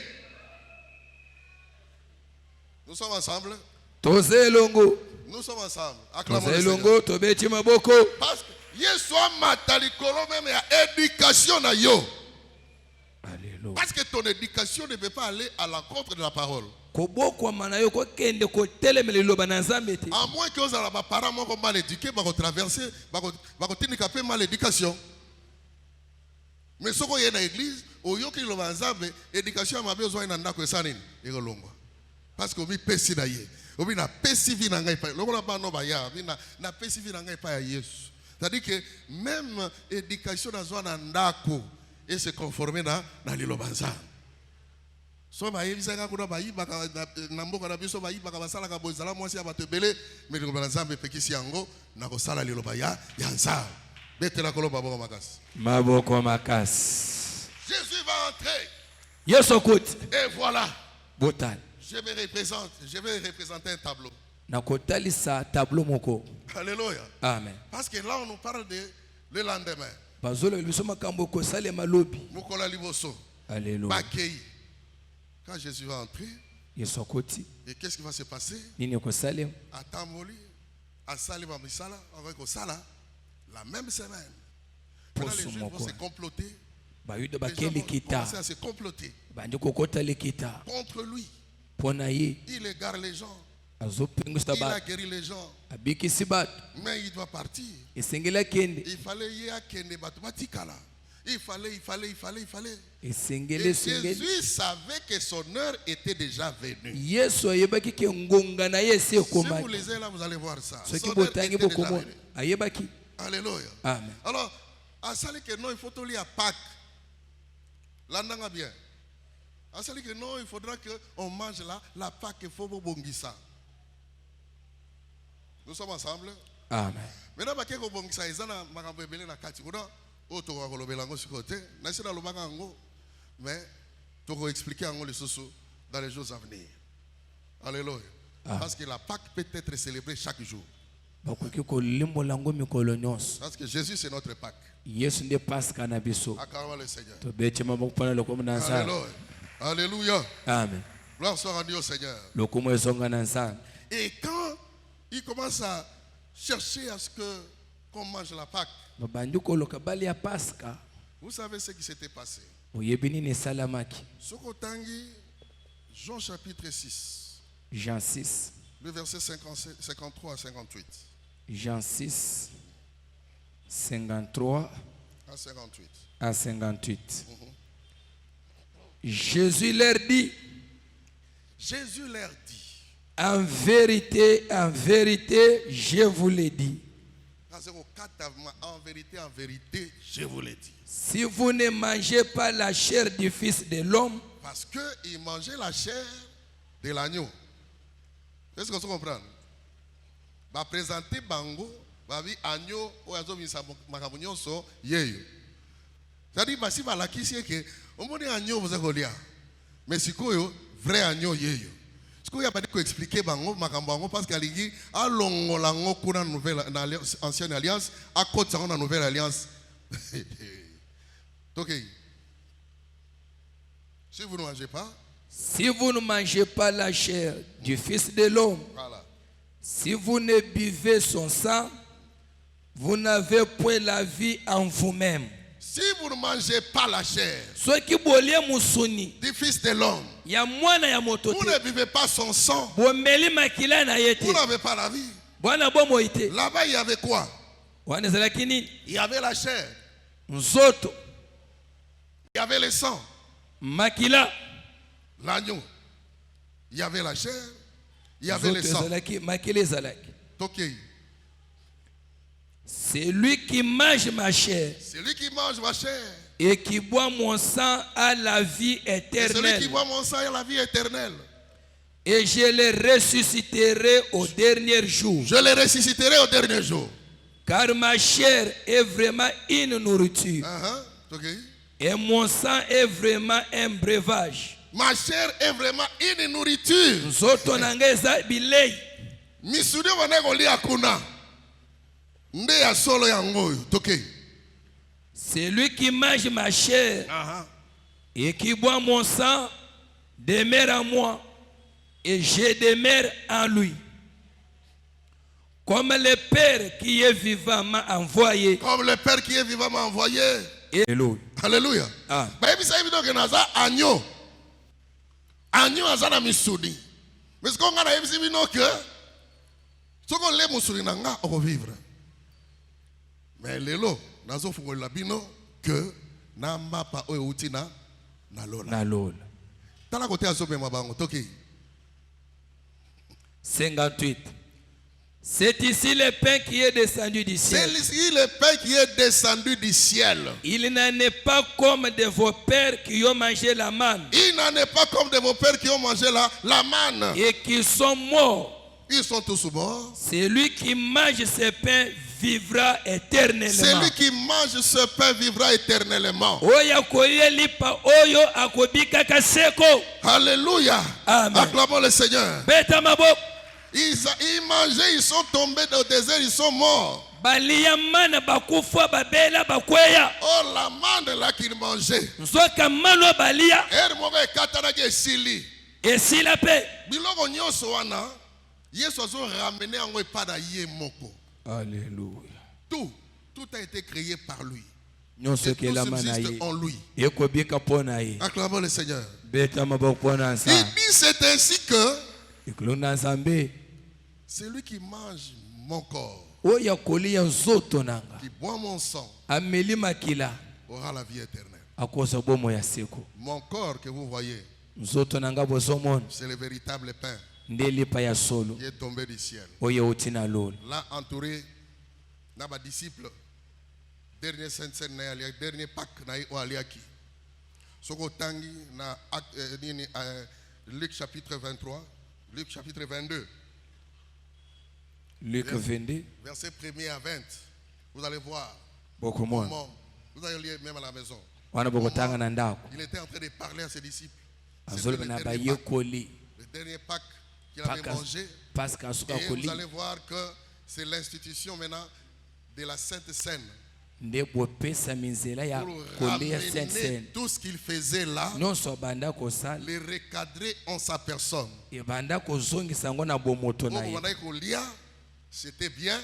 Nous sommes ensemble. Nous sommes ensemble. Acclamons le Seigneur. Parce que Yesu amata likolo même ya éducation na yo. Alléluia. Parce que ton éducation ne peut pas aller à l'encontre de la parole. À moins que vous ayez des parents mal éduqués, vous allez traverser, vous allez mal l'éducation. Mais ce qui est dans l'église, l'éducation a besoin d'un acte de parce que vous avez péché d'ailleurs. Vous avez péché vie dans c'est-à-dire que même l'éducation a besoin d'un acte et se conformer dans l'île. So ba yebisanga kuna ba yibaka na mboka na biso ba yibaka basala ka bozala mwasi ya batebele mais ko banzambe pekisi yango na ko sala liloba ya nza betela koloba boko makasi maboko makasi. Jésus va entrer. Yesu kuti. Et voilà. Botal. Je vais représenter un tableau. Na kotalisa tableau moko. Alléluia. Amen. Parce que là on nous parle de le lendemain. Bazolo biso makambo ko salema lobi. Mukola liboso. Alléluia. Bakei. Quand Jésus va entrer, et qu'est-ce qui va se passer? À Tamoli, à Salima Misala, avec Osala, la même semaine. Pendant les Juifs vont se comploter Les gens vont commencer à se comploter contre lui. Il égare les gens. Il a guéri les gens. Mais il doit partir. Il fallait y aller. Il fallait. Et Jésus savait que son heure était déjà venue. Si vous lisez là, vous allez voir ça. Son heure était déjà venue. Alléluia. Amen. Alors, à ça que non, il faut tout lire à Pâques. L'andanga bien. À ça que non, il faudra qu'on mange la Pâques et faut bongisa. Nous sommes ensemble. Amen. Maintenant, parce que bongisa, ils ont un peu na kati. Auto va le belango sur côté. N'a pas le bagango. Mais tu vas expliquer en les sous dans les jours à venir. Alléluia. Parce que la Pâques peut être célébrée chaque jour. Parce que Jésus c'est notre Pâques. Acclamons le Seigneur. Alléluia. Alléluia. Amen. Gloire soit rendue au Seigneur. Et quand il commence à chercher à ce qu'on mange la Pâques, vous savez ce qui s'était passé. Sokotangi, Jean chapitre 6. Jean 6. Le verset 53 à 58. Jean 6, 53 à 58. Jésus leur dit, en vérité, je vous l'ai dit. En vérité, je vous l'ai dit. Si vous ne mangez pas la chair du Fils de l'homme, parce qu'il mangeait la chair de l'agneau. Est-ce que vous comprenez? Va présenter bango, va dire agneau ou azo misa makabunyo so yeyo. C'est-à-dire si va la kisi que on dit agneau vous avez mais si koyo vrai agneau yeyo. Ce qu'il y a pas dit qu'on expliquer bango makambango parce qu'il dit à longolango kuna nouvelle ancienne alliance à côté on a nouvelle alliance. OK. Si vous ne mangez pas, si vous ne mangez pas la chair du Fils de l'homme, voilà. Si vous ne buvez son sang, vous n'avez point la vie en vous-même. Si vous ne mangez pas la chair du Fils de l'homme, vous ne buvez pas son sang, vous n'avez pas la vie. Là-bas, il y avait quoi? Il y avait la chair. Il y avait le sang. L'agneau. Il y avait la chair. Il y avait le sang. C'est lui qui mange ma chair. Et qui boit mon sang à la vie éternelle. Et je le ressusciterai au dernier jour. Car ma chair est vraiment une nourriture. Et mon sang est vraiment un breuvage. Ma chair est vraiment une nourriture. C'est lui qui mange ma chair et qui boit mon sang demeure en moi et je demeure en lui. Comme le Père qui est vivant m'a envoyé. Alléluia. Alléluia. Agneau azana misuni. Mais ce qu'on a na ebisi bino que ce qu'on le musuni nanga on vivre. Mais lelo nazo fungo la bino que na mapa o utina na lola. Tala côté azobe mabango toki. 58. C'est ici le pain qui est descendu du ciel. C'est ici le pain qui est descendu du ciel. Il n'en est pas comme de vos pères qui ont mangé la manne. Il n'en est pas comme de vos pères qui ont mangé la manne. Et qui sont morts. Ils sont tous morts. Celui qui mange ce pain vivra éternellement. Celui qui mange ce pain vivra éternellement. Alléluia. Amen. Acclamons le Seigneur. Ils mangeaient, ils sont tombés dans le désert, ils sont morts. Oh, la manne là qu'ils mangeaient. Et si la paix. Alléluia. Tout a été créé par lui. Et tout subsiste en lui. Acclamons le Seigneur. Il dit c'est ainsi que celui qui mange mon corps, qui boit mon sang, aura la vie éternelle. Mon corps que vous voyez, c'est le véritable pain qui est tombé du ciel. Là, entouré de mes disciples, dernier Sainte Seine, dernier Pâques, Sokotangi, Luc chapitre 23, Luc chapitre 22. Luc 22. Verset 1er à 20. Vous allez voir. Comment, vous allez lire même à la maison. Il était en train de parler à ses disciples. C'était le dernier Pâques qu'il avait mangé. Et vous allez voir que c'est l'institution maintenant de la Sainte Seine. Pour ramener tout ce qu'il faisait là, les recadrer en sa personne. C'était bien,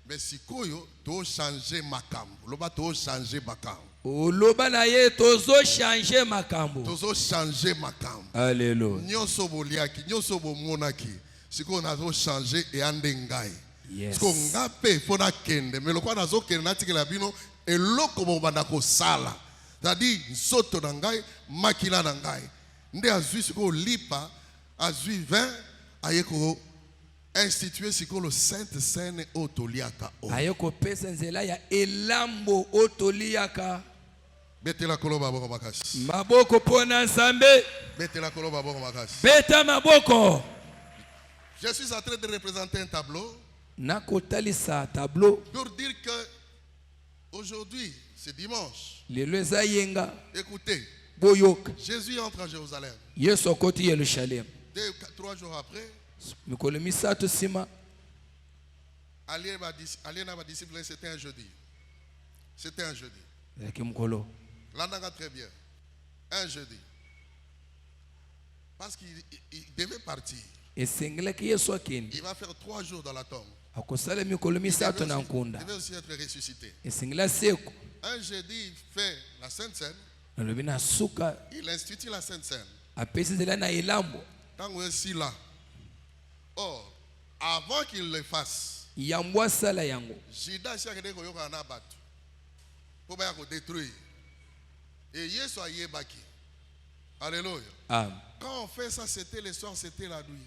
mais si koyo to changer makambo, loba to changer makambo. Loba na ye tozo changer makambo. Tozo changer makambo. Alléluia. Nyoso boliaki, nyoso bomonaki. Siko na to changer e ande ngai. Yes. Siko ngape fona kende, mais lokwa nazo kende natikela bino eloko bobanda ko sala. C'est-à-dire nsoto na ngai, makila na ngai. Nde azui siko lipa, azui vin, ayeko institué ce que le Sainte Seine otoliaka. Ayoko pesa nzela ya elambo otoliaka. Betela koloba boko makasi. Maboko pona nzambe. Betela koloba boko makasi. Beta maboko. Je suis en train de représenter un tableau. Nakotalisa tableau. Pour dire que aujourd'hui, c'est dimanche. Lelo yenga. Écoutez. Boyoka. Jésus entre à Jérusalem. Yesu koti Yerusalem. 3 jours après. Mikolo misato sima. Aller na ba disciple, c'était un jeudi. C'était un jeudi. Mkolo. L'ananga très bien. Un jeudi. Parce qu'il devait partir. Il va faire 3 jours dans la tombe. Il devait aussi être ressuscité. Un jeudi, il fait la Sainte Seine. Il institue la Sainte Seine. Tant que c'est là. Or, avant qu'il le fasse, Judas a dit qu'il y a un abattu pour détruire. Et Yesu a yébaki. Alléluia. Quand on fait ça, c'était le soir, c'était la nuit.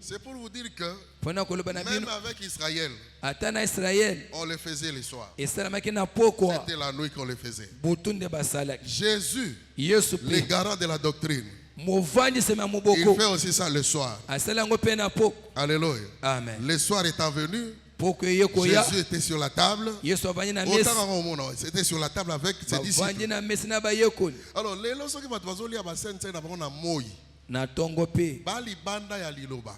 C'est pour vous dire que même avec Israël, on le faisait le soir. C'était la nuit qu'on le faisait. Jésus, le garant de la doctrine, il fait aussi ça le soir. Alléluia. Amen. Le soir étant venu, Jésus était sur la table. C'était sur la table avec ses disciples. Alors, les leçons qui vont te lire à Sainte Seine avant na moi. Na tongo pe. Bali banda ya liloba.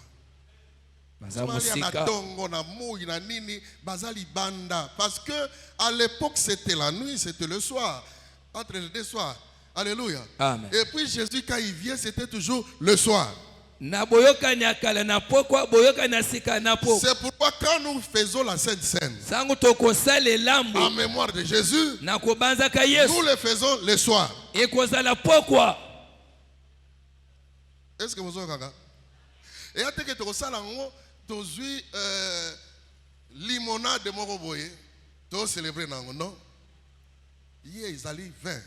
Bazali na tongo na moi na nini bazali banda parce que à l'époque c'était la nuit, c'était le soir, entre les deux soirs. Alléluia. Amen. Et puis Jésus quand il vient, c'était toujours le soir. Na boyoka nyakala na pokwa boyoka na sika na pokwa. C'est pourquoi quand nous faisons la Sainte Seine, sangu tokosala lambo en mémoire de Jésus, na kobanza ka Yesu, nous le faisons le soir. Et kozala pokwa. Est-ce que vous avez compris? Et après que tu as dit limonade de Moroboye, tu as célébré non? Hier ils allaient 20.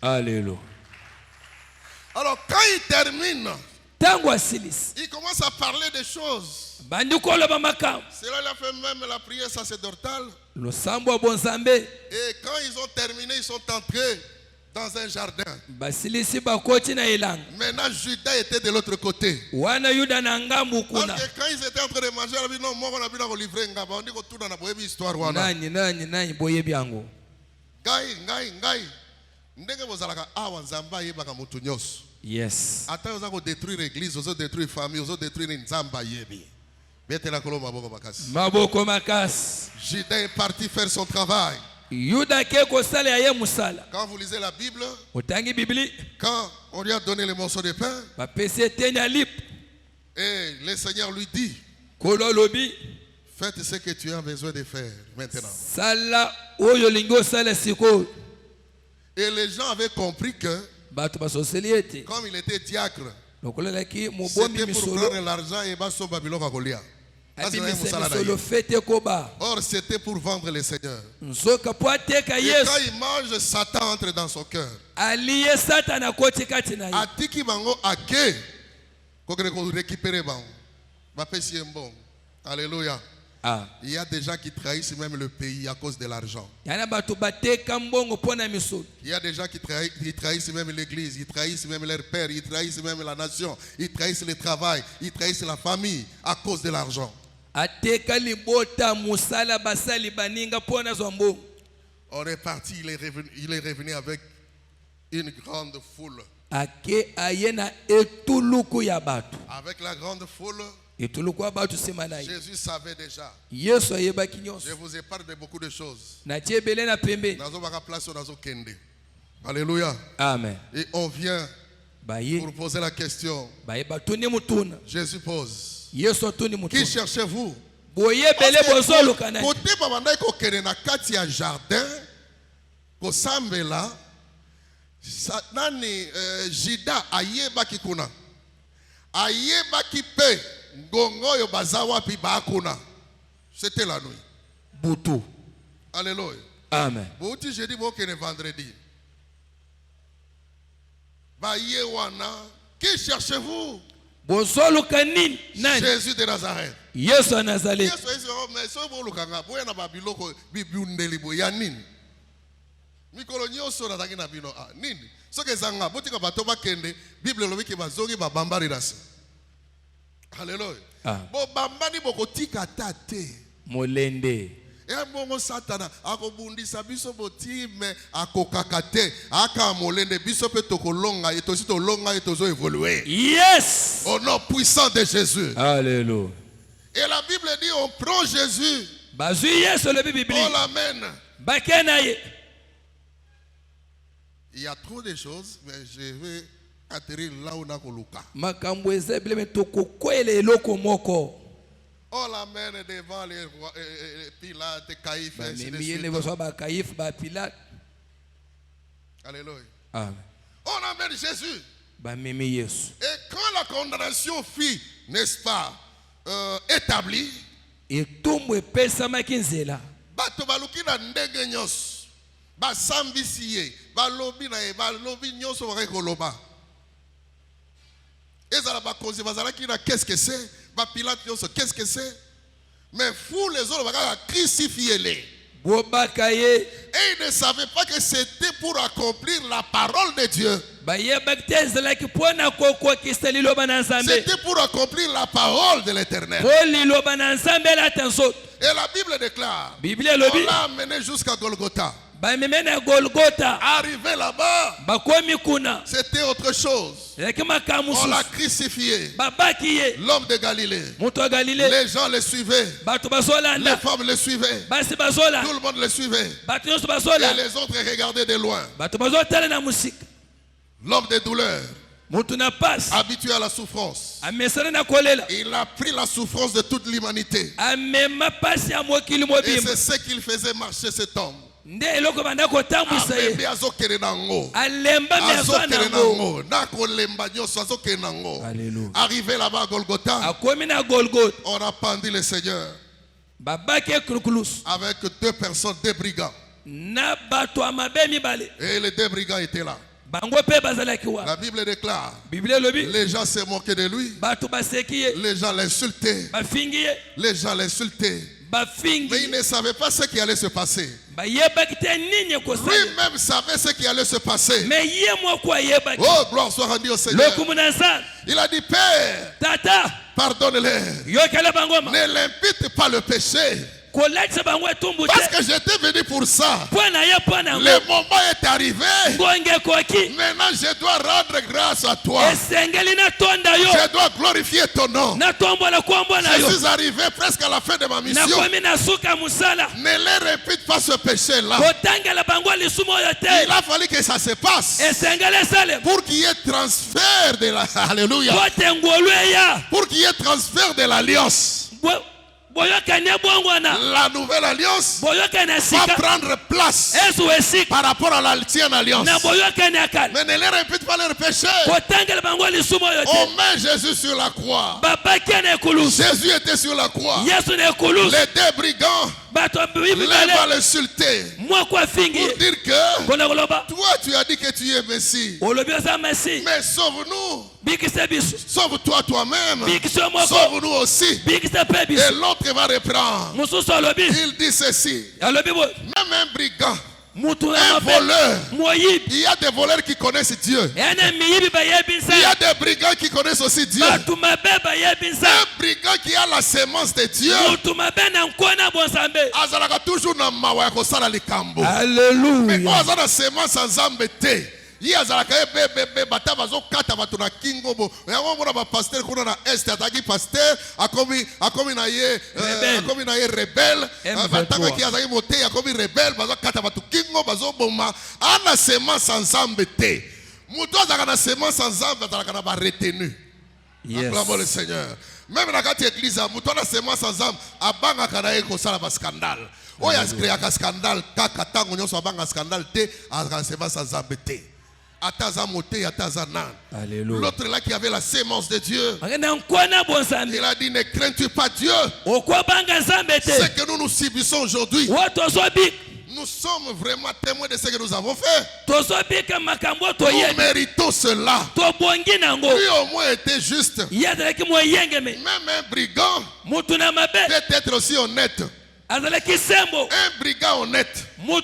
Alléluia. Alors quand il termine, il commence à parler des choses. Cela il a fait même la prière sacerdotale. Et quand ils ont terminé, ils sont entrés dans un jardin. Maintenant Judas était de l'autre côté. Parce que quand ils étaient en train de manger, ils ont dit non, on a bien livré un gars. On dit que tout dans la histoire. Yes. Attends, ils ont détruire l'église, ils ont détruire la famille, ils ont détruire Nzamba yebi. Maboko makas. Judas est parti faire son travail. Quand vous lisez la Bible, quand on lui a donné le morceau de pain, et le Seigneur lui dit, Kolo lobi faites ce que tu as besoin de faire maintenant. sala oyo lingo sala siko. Et les gens avaient compris que, Bato basoseli ete. comme il était diacre, Lokola ki mobombi c'était pour misolo. prendre l'argent et baso babiloko kolia. Abi misolo fete koba. Or, c'était pour vendre le Seigneur. Nzoka po ateka Et Yesu. quand il mange, Satan entre dans son cœur. Aliye Satana koti kati na ye. Atiki bango ake. Kokere ko récupérer bango. Va pesi bon. Alléluia. Ah. Il y a des gens qui trahissent même le pays à cause de l'argent. Yana bato bateka mbongo pona misolo. Il y a des gens qui trahissent même l'église, ils trahissent même leur père, ils trahissent même la nation, ils trahissent le travail, ils trahissent la famille à cause de l'argent. Ateka libota musala basali baninga pona zombo. On est parti, il est revenu avec une grande foule. Ake ayena etuluku ya bato. Avec la grande foule, Etuluku ya bato semana ye. Jésus savait déjà. Yesu ayebaki nyonso. Je vous épargne de beaucoup de choses. Na tiebele na pembe. Nazo baka place nazo kende. Alléluia. Amen. Et on vient Baye pour poser la question. baye batuni mutuna. Jésus pose. Yesu atuni Qui mutuna. cherchez-vous? Boyebele bozoluka na. Côté babanda ko kende na kati ya jardin ko sambela nani Jida ayebaki kuna. Ayebaki pe ngongo yo bazawa pi bakuna. C'était la nuit. Butu. Alléluia. Amen. Bouti jeudi bo kene vendredi. Baye wana, qui cherchez-vous? Bozoluka nini? Nani? Jésus de Nazareth. Yesu wa Nazareti. Yesu esi mais so bo lukanga boya na babiloko bibiundeli boya nini? Mikolo nyonso na tangi na bino nini? Soke zanga botika bato bakende Bible lobi ke bazongi babambari rasi. Alléluia. Bo bambani bokotika tate. Molende. Et bongo Satana akobundisa biso botime akokakate aka molende biso pe tokolonga et aussi tolonga et tozo évoluer. Yes. Au nom puissant de Jésus. Alléluia. Et la Bible dit on prend Jésus. Bazui Yesu le Bible. On l'amène. Bakena ye. Il y a trop de choses, mais je vais atterrir là où on a koluka. Makambo ezebile metoko kwele eloko moko. On l'amène devant les Pilates, Caïphe, ainsi de suite. Alléluia. Amen. On amène Jésus. Et quand la condamnation fut, n'est-ce pas, établie, bato baluki na ndenge nyonso basambisi ye balobi na ye balobi nyonso bakoloba ezala bakonzi bazalaki na qu'est-ce que c'est bapilate nyonso qu'est-ce que c'est mais fou les autres bakaka crucifiez-les et ils ne savaient pas que c'était pour accomplir la parole de Dieu. C'était pour accomplir la parole de l'Éternel. Et la Bible déclare, on l'a amené jusqu'à Golgotha. Arrivé là-bas, c'était autre chose. On l'a crucifié. L'homme de Galilée. Les gens le suivaient. Les femmes le suivaient. Tout le monde le suivait. Et les autres regardaient de loin. L'homme de douleur, habitué à la souffrance, il a pris la souffrance de toute l'humanité. Et c'est ce qu'il faisait marcher cet homme. Arrivé là-bas à Golgotha, on a pendu le Seigneur avec deux personnes, deux brigands. Et les deux brigands étaient là. La Bible déclare, les gens se moquaient de lui, les gens l'insultaient, mais il ne savait pas ce qui allait se passer. Lui-même savait ce qui allait se passer. Oh, gloire soit rendue au Seigneur. Il a dit, Père, pardonne-les. Ne l'impute pas le péché. Parce que j'étais venu pour ça. Le moment est arrivé. Maintenant, je dois rendre grâce à toi. Je dois glorifier ton nom. Je suis arrivé presque à la fin de ma mission. Ne les répète pas ce péché-là. Il a fallu que ça se passe pour qu'il y ait transfert de la... Alléluia. Pour qu'il y ait transfert de l'alliance. La nouvelle alliance va prendre place par rapport à l'ancienne alliance. Mais ne les répète pas leurs péchés. On met Jésus sur la croix. Jésus était sur la croix. Les deux brigands va l'insulter pour dire que toi tu as dit que tu es Messie. Mais sauve-nous. Sauve-toi toi-même. Sauve-nous aussi. Et l'autre va reprendre. Il dit ceci. Même un brigand, un voleur. Il y a des voleurs qui connaissent Dieu. Il y a des brigands qui connaissent aussi Dieu. Un brigand qui a la sémence de Dieu. Azalaka toujours na mawa ko sala likambo. Mais quand azala sémence nzambe te. Yazalaka bebe bataba zo kata batuna kingo bo. Yango mona ba pasteur kuna na est ataki pasteur akomi na ye rebelle. Bataka ki azaki moté akomi rebelle bazo kata batu kingo bazo boma. Ana sémence nzambe te. Muto azaka na sémence nzambe azalaka na ba retenu. Acclamons le Seigneur. Même dans la église, muto na sémence nzambe abanga kana eko sala ba scandale. Oya créaka scandale kaka tango nyonso abanga scandale te azaka sémence nzambe te. L'autre là qui avait la sémence de Dieu, il a dit ne crains-tu pas Dieu? Ce que nous subissons aujourd'hui, nous sommes vraiment témoins de ce que nous avons fait. Nous méritons cela. Lui au moins était juste. Même un brigand peut être aussi honnête. Un brigand honnête. Nous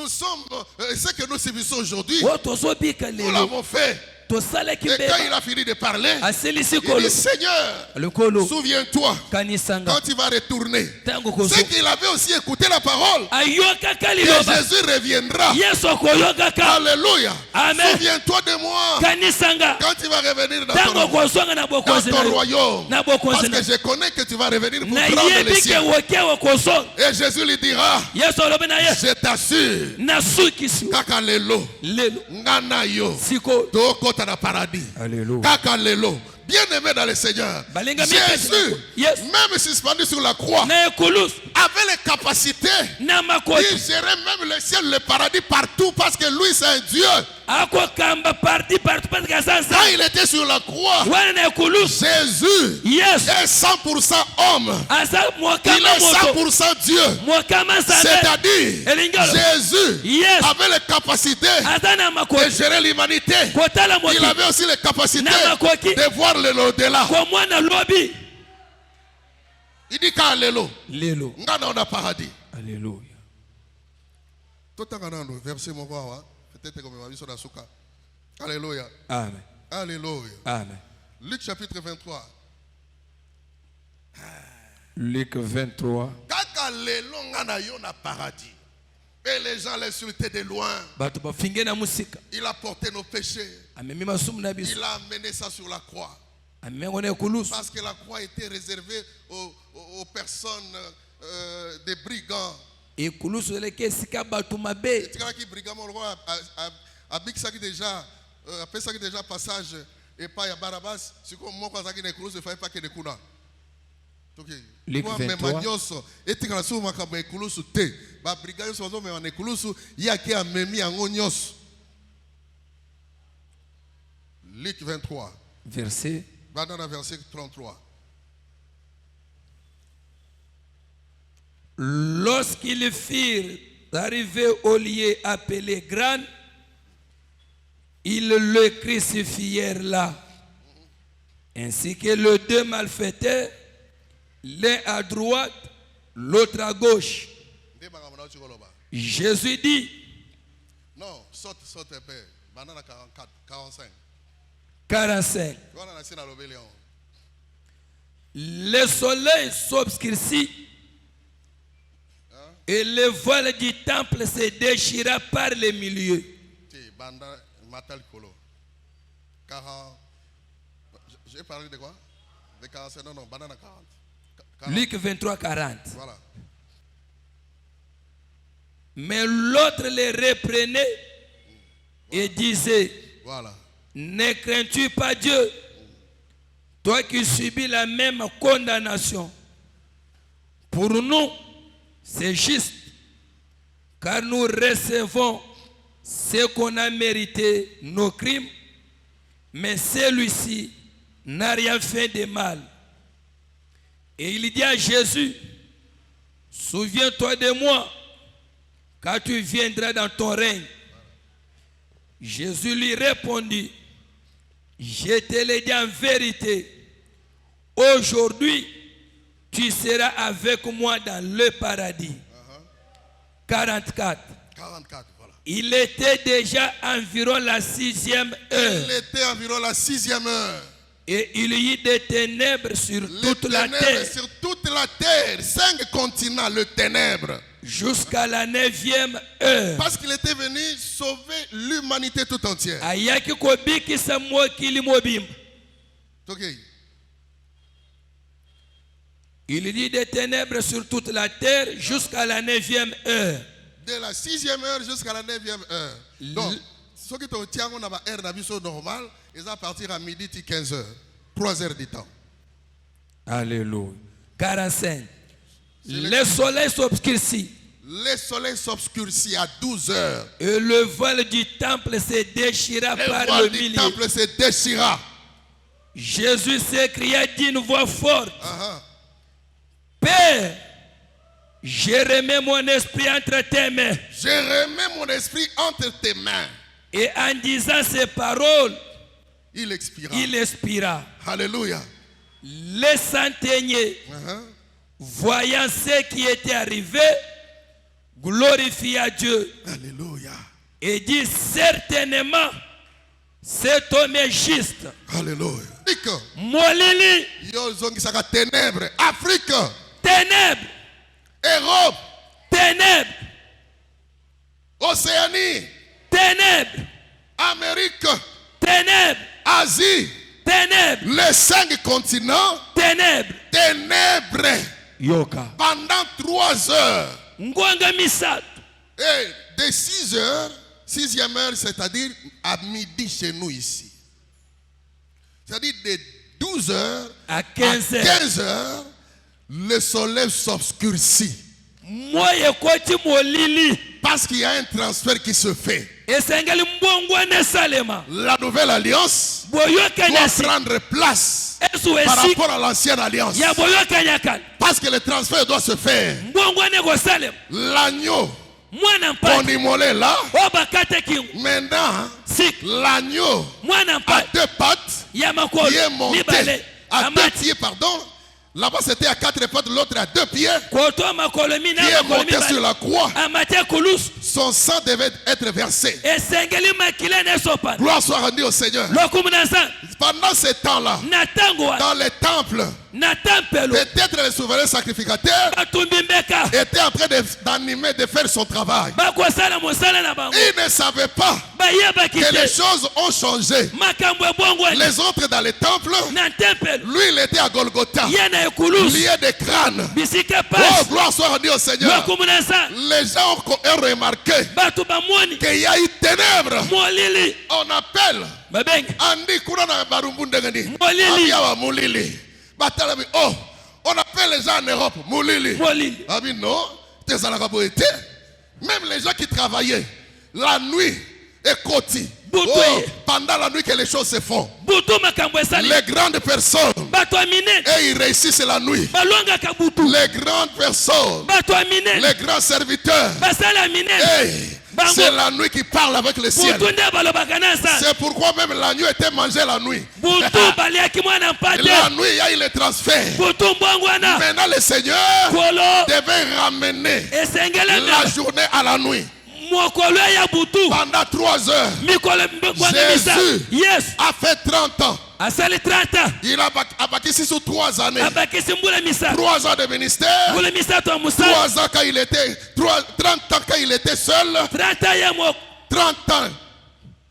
sommes ce que nous subissons aujourd'hui. Nous l'avons fait. Et quand il a fini de parler, il dit Seigneur, souviens-toi, quand il va retourner, c'est qu'il avait aussi écouté la parole, que Jésus reviendra. Alléluia. Souviens-toi de moi quand tu vas revenir dans ton royaume, parce que je connais que tu vas revenir pour prendre les siens. Et Jésus lui dira, je t'assure, kakalelo, nganayo, paradis. Alléluia. Bien aimé dans le Seigneur, Jésus, même suspendu sur la croix, avait les capacités. Il gérait même le ciel, le paradis partout parce que lui c'est un Dieu. Quand il était sur la croix, Jésus est 100% homme. Il est 100% Dieu. C'est-à-dire, Jésus avait les capacités de gérer l'humanité. Il avait aussi les capacités de voir l'au-delà. Il dit qu'alléluia. On a paradis. Alléluia. Verset peut-être comme alléluia. Amen. Alléluia. Amen. Luc chapitre 23. Luc 23. Paradis. Et les gens l'insultaient de loin. Il a porté nos péchés. Il a amené ça sur la croix. Parce que la croix était réservée aux personnes des brigands. Et déjà après ça déjà passage et pas Barabas, c'est comme moi quand il ne fallait pas que de kuna. Luc 23. Et tu as souvent quand il ekulusu te ba brigand sozo me ekulusu yaki amemi yango nyos. Luc 23 verset 33. Lorsqu'ils firent arriver au lieu appelé Grand, ils le crucifièrent là, ainsi que les deux malfaiteurs, l'un à droite, l'autre à gauche. Jésus dit, non, saute un peu. Banana 45. le soleil s'obscurcit et le voile du temple se déchira par le milieu. J'ai parlé de quoi? De 40, non, banane 40. Luc 23, 40. Voilà. Mais l'autre les reprenait et disait, voilà. Ne crains-tu pas Dieu, toi qui subis la même condamnation? Pour nous, c'est juste, car nous recevons ce qu'on a mérité, nos crimes, mais celui-ci n'a rien fait de mal. Et il dit à Jésus, souviens-toi de moi quand tu viendras dans ton règne. Jésus lui répondit, je te le dis en vérité, aujourd'hui tu seras avec moi dans le paradis. 44. 44, voilà. Il était déjà environ la 6e heure. Il était environ la 6e heure. Et il y eut des ténèbres sur toute la terre. Sur toute la terre, 5 continents, le ténèbre. Jusqu'à la 9e heure. Parce qu'il était venu sauver l'humanité tout entière. Okay. Il y eut des ténèbres sur toute la terre jusqu'à la 9e heure. De la 6e heure jusqu'à la 9e heure. Donc, ceux qui ont une heure normale, ils vont partir à midi 15 heures. 3 heures du temps. Alléluia. 45. Le soleil s'obscurcit. Le soleil s'obscurcit à 12 heures. Et le voile du temple se déchira par le milieu. Le temple se déchira. Jésus s'écria d'une voix forte. Père, je remets mon esprit entre tes mains. Je remets mon esprit entre tes mains. Et en disant ces paroles, il expira. Il expira. Alléluia. Les centeniers, voyant ce qui était arrivé, glorifia Dieu. Alléluia. Et dit certainement, cet homme est juste. Alléluia. Molili. Ténèbres. Afrique. Ténèbres. Europe. Ténèbres. Océanie. Ténèbres. Amérique. Ténèbres. Asie. Ténèbres. Les 5 continents. Ténèbres. Ténèbres. Yoka. Pendant 3 heures. Ngwanga misato. Et de 6 heures, 6e heure, c'est-à-dire à midi chez nous ici. C'est-à-dire de 12 heures à 15 heures, le soleil s'obscurcit. Parce qu'il y a un transfert qui se fait. La nouvelle alliance doit prendre place par rapport à l'ancienne alliance. Parce que le transfert doit se faire. L'agneau qu'on immolait là, maintenant, l'agneau à 2 pattes, qui est monté à 2 pieds, pardon. Là-bas c'était à 4 pattes, l'autre à 2 pieds. Qui est monté sur la croix. Son sang devait être versé. Gloire soit rendue au Seigneur. Pendant ce temps-là, dans les temples, peut-être le souverain sacrificateur était en train d'animer, de faire son travail. Il ne savait pas que les choses ont changé. Les autres dans les temples, lui il était à Golgotha, lié de crâne. Oh, gloire soit rendue au Seigneur. Les gens ont remarqué qu'il y a eu ténèbres. On appelle Andi Kurana Barumbundegani. Mulili. Oh, on appelle les gens en Europe Mulili. Abi non, même les gens qui travaillaient la nuit et côté. Oh, pendant la nuit que les choses se font. Les grandes personnes, et ils réussissent la nuit. Les grandes personnes, les grands serviteurs, c'est la nuit qui parle avec le ciel. C'est pourquoi même l'agneau était mangé la nuit. La nuit, il y a eu le transfert. Maintenant, le Seigneur devait ramener la journée à la nuit. Pendant 3 heures, Jésus a fait 30 ans. asali 30 ans. Il a abattu sur 3 années. Abakisi mbula misa. 3 ans de ministère. Mbula misa to musala. 3 ans quand il était 30 ans quand il était seul. 30 ans ya moko. 30 ans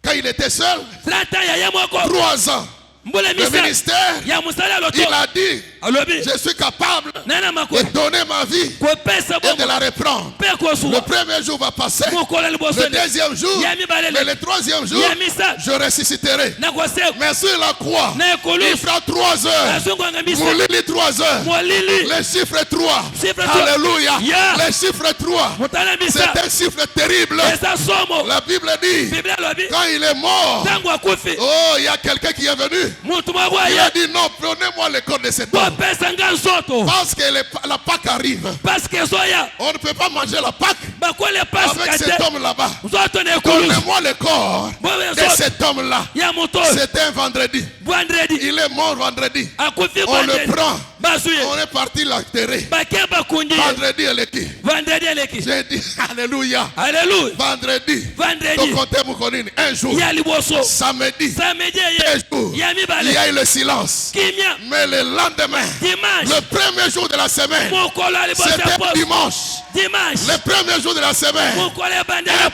quand il était seul. 30 ans ya moko. 3 ans. Le ministère, il a dit, je suis capable de donner ma vie et de la reprendre. Le premier jour va passer, le deuxième jour, mais le troisième jour, je ressusciterai. Mais sur la croix, il fera 3 heures. Moulili 3 heures. Le chiffre 3. Alléluia. Le chiffre 3. C'est un chiffre terrible. La Bible dit, quand il est mort, oh, il y a quelqu'un qui est venu. Il a dit non, prenez-moi le corps de cet homme. Parce que la Pâque arrive. On ne peut pas manger la Pâque avec cet homme là-bas. Donnez-moi le corps de cet homme-là. C'était un vendredi. Il est mort vendredi. On le prend. On est parti l'enterrer. Vendredi elle est qui? J'ai dit alléluia. Vendredi. Un jour. Samedi. 2 jours. Il y a eu le silence. Mais le lendemain, le premier jour de la semaine, c'était dimanche. Le premier jour de la semaine,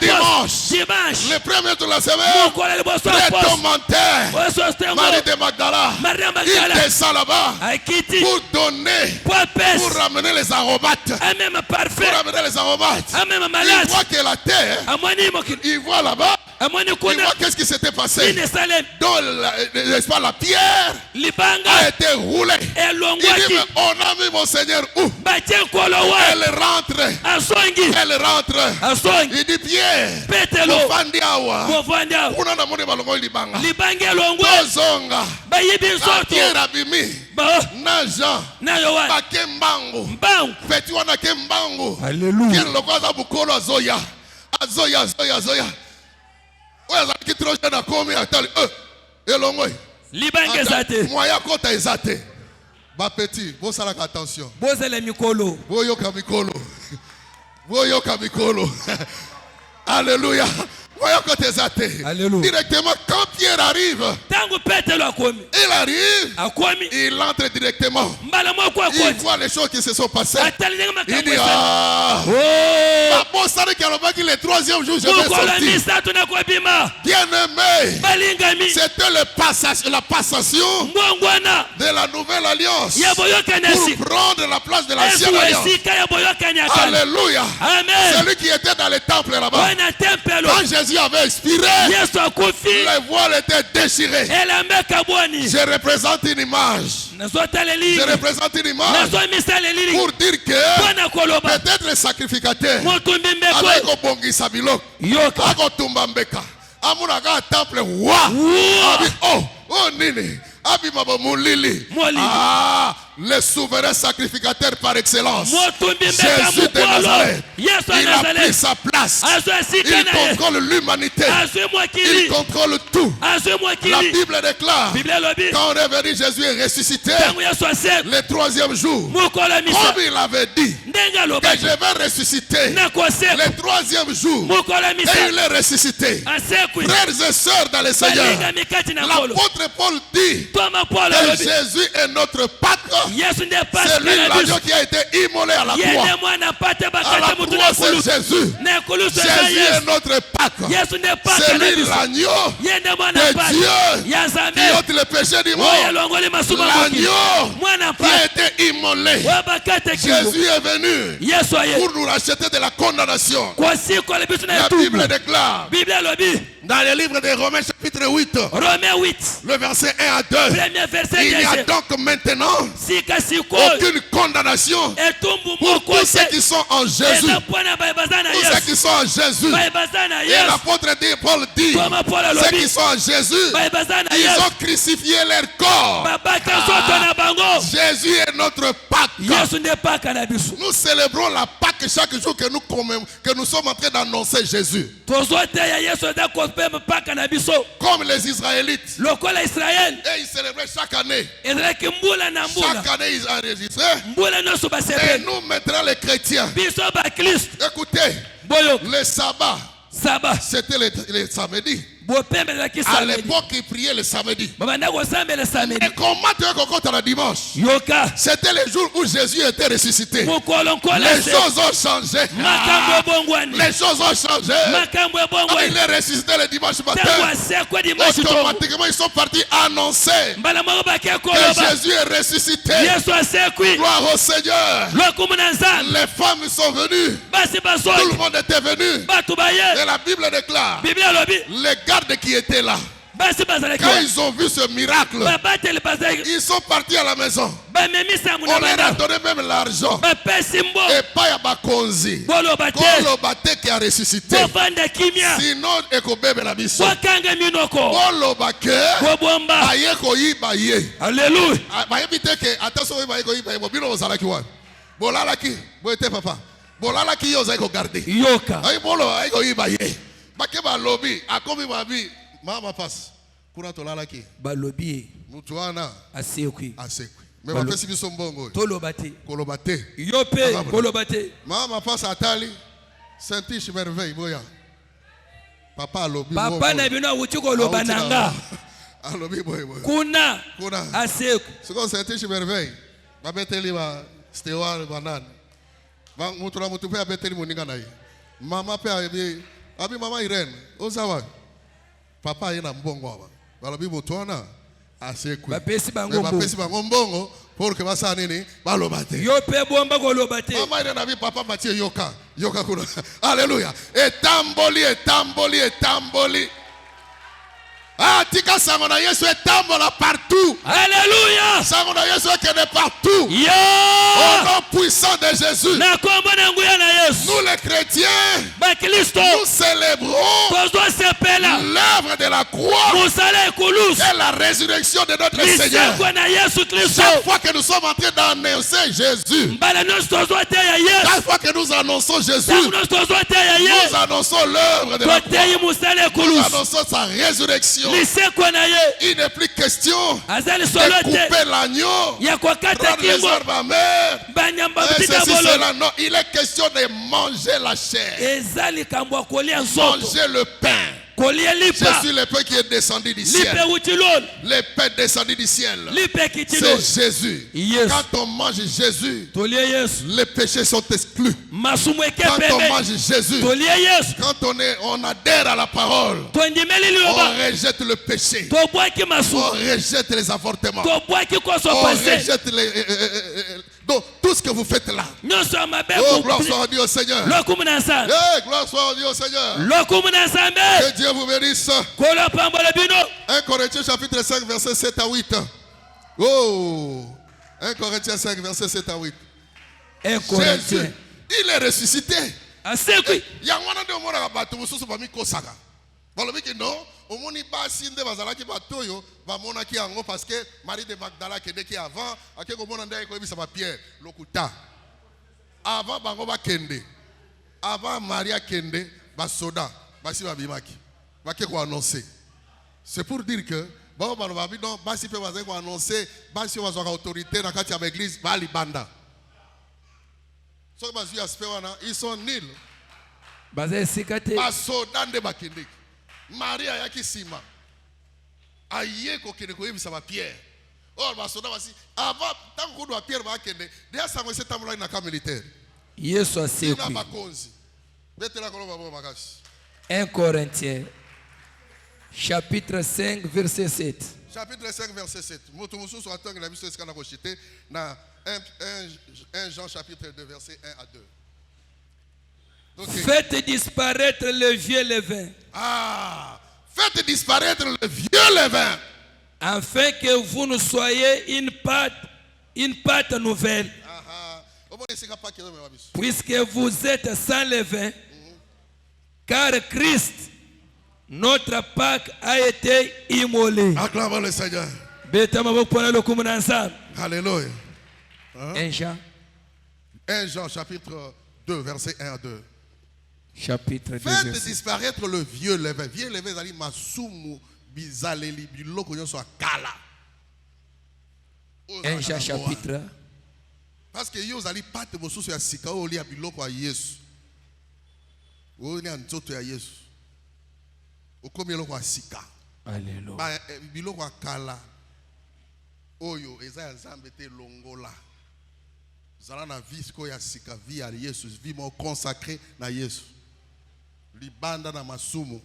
dimanche. Le premier jour de la semaine, très commentaire. Marie de Magdala, il descend là-bas pour donner, pour ramener les aromates. Pour ramener les aromates. Il voit que la terre, il voit là-bas. Il voit qu'est-ce qui s'était passé. Donc, n'est-ce pas, la pierre a été roulée. Il dit, mais on a mis mon Seigneur où? Elle rentre. Elle rentre. Il dit, Pierre, Pierre abimi. Na Jean. Bakembango. Petit wana kembango. Alléluia. Pierre lokoza bukolo azoya. Azoya. Oya qui trop jeune akomi atali. Elongo. Libange zate. Moya kota ezate. Ba petit, bo sala attention. Bozele mikolo. Boyoka mikolo. Alléluia. Alléluia. Directement, quand Pierre arrive, il arrive, il entre directement. Il voit les choses qui se sont passées. Il dit, le troisième jour, je vais sortir. Bien-aimé, c'était la passation de la nouvelle alliance pour prendre la place de l'ancienne alliance. Alléluia. Celui qui était dans le temple là-bas, quand Jésus avait expiré, les voiles étaient déchirées. Je représente une image. Pour dire que peut-être le sacrificateur avec Obongisa Bilok, avec Tumbambeka, Amunaka temple wa, oh nini, Abimabo Moulili, le souverain sacrificateur par excellence, Jésus de Nazareth. Il a pris sa place. Il contrôle l'humanité. Il contrôle tout. La Bible déclare, quand on est venu, Jésus est ressuscité le troisième jour. Comme il avait dit que je vais ressusciter le troisième jour. Et il est ressuscité. Frères et sœurs dans le Seigneur, l'apôtre Paul dit que Jésus est notre Pâque. C'est lui l'agneau qui a été immolé à la croix. À la croix, c'est Jésus. Jésus est notre Pâque. C'est lui l'agneau de Dieu qui ôte le péché du monde. L'agneau qui a été immolé. Jésus est venu pour nous racheter de la condamnation. La Bible déclare dans le livre de Romains chapitre 8, le verset 1 à 2, il y a donc maintenant aucune condamnation pour tous ceux qui sont en Jésus. Tous ceux qui sont en Jésus. Et l'apôtre Paul dit, ceux qui sont en Jésus, ils ont crucifié leur corps. Jésus est notre Pâque. Nous célébrons la Pâque chaque jour que nous sommes en train d'annoncer Jésus. Comme les Israélites. Et ils célébraient chaque année. Chaque année ils enregistraient. Et nous mettrons les chrétiens. Écoutez, le sabbat, c'était le samedi. À l'époque, ils priaient le samedi. Et comment tu es content le dimanche? C'était le jour où Jésus était ressuscité. Les choses ont changé. Les choses ont changé. Quand il est ressuscité le dimanche matin, automatiquement ils sont partis annoncer que Jésus est ressuscité. Gloire au Seigneur. Les femmes sont venues. Tout le monde était venu. Et la Bible déclare, les gardes qui étaient là, quand ils ont vu ce miracle, ils sont partis à la maison. On leur a donné même l'argent. Et pas à Bakonzi. Kolobate qui a ressuscité. Sinon, Ekobebe la mission. Kolobake. Ayeko Ibaye. Alléluia. Bayebite ke attention Ibayeko Ibaye. Bobino ozalaki wa. Bolalaki. Boete papa. Bolalaki yo ozako garder. Yoka. Ay bolo ayeko Ibaye. Bakeba lobby. Akomi babi. Mama passe. Kuna tolalaki. Balobi. Mutuana. Asekwi. Asekwi. Mais ma pesi biso mbongo. Tolobate. Kolobate. Yope. Kolobate. Mama passe atali. Saint-Iche merveille boya. Papa alobi. Papa na bino wuti kolobananga. Alobi boy boy. Kuna. Asekwi. Siko Saint-Iche merveille. Ba beteli ba Stewart banane. Ba mutura mutupe abeteli moninga na ye. Mama pe abi mama Irene. Ozawa. Papa yena mbongo aba. Balobi mutuana. Asekwi. Bapesi bango mbongo pour que basa nini balobate. Yope bomba kolobate. Mama Irene abi papa Mathieu yoka. Yoka kuna. Alléluia. Etamboli. Ah, tika sangona Yesu etambola partout. Alléluia. Sangona Yesu ekende partout. Yo. Au nom puissant de Jésus. Na kombo na nguya na Yesu. Nous les chrétiens, Bakristo, nous célébrons l'œuvre de la croix et la résurrection de notre Seigneur. Chaque fois que nous sommes en train d'annoncer Jésus, chaque fois que nous annonçons Jésus, nous annonçons l'œuvre de la croix. Nous annonçons sa résurrection. Il n'est plus question de couper l'agneau, prendre les herbes amères, non, il est question de manger la chair, manger le pain. Je suis le pain qui est descendu du ciel. Le pain descendu du ciel. C'est Jésus. Quand on mange Jésus, les péchés sont exclus. Quand on mange Jésus, quand on adhère à la parole, on rejette le péché. On rejette les avortements. On rejette donc tout ce que vous faites là. Oh, gloire soit à Dieu au Seigneur. Gloire soit à Dieu au Seigneur. Que Dieu vous bénisse. 1 Corinthiens chapitre 5 verset 7 à 8. Oh, 1 Corinthiens 5 verset 7 à 8. Jésus, il est ressuscité. Il y a non, au monde basi nde bazalaki batoyo bamonaki yango parce que Marie de Magdala kedeki avant akeko mona ndai ko ebisa ba Pierre lokuta avant bango bakende avant Maria kende basoda basi babimaki bakeko annoncer. C'est pour dire que bon balobabi non basi pe bazako annoncer basi bazaka autorité na kati ya l'église bali banda so basi aspect wana ils sont nuls bazesikate basoda nde bakende Maria yaki sima aye ko kene ko yebisa ba Pierre or basoda basi avant tant ko do Pierre ba kende déjà ça ko setamula na camp militaire Yesu asekwi. 1 Corinthiens chapitre 5 verset 7. Chapitre 5 verset 7. Moto mususu atanga na biso esika na ko chiter na 1 Jean chapitre 2 verset 1 à 2. Okay. Faites disparaître le vieux levain. Ah, faites disparaître le vieux levain. Afin que vous ne soyez une pâte nouvelle. Puisque vous êtes sans levain, car Christ, notre Pâque, a été immolé. Acclamons le Seigneur. Alléluia. 1 Jean chapitre 2 verset 1 à 2. Chapitre 2. Faites disparaître le vieux levain. Vieux levain, c'est masumu bizaleli biloko nyoso akala. 1 Jean chapitre. Parce que yo zali pate mosusu ya sika o li ya biloko ya Yesu. O ni nzoto ya Yesu. okomi eloko ya sika. Alléluia. Ba biloko ya kala oyo eza ya Nzambe te longola. Zala na vie siko ya sika, vie ya Yesu, vie mo consacré na Yesu. Libanda na masumu.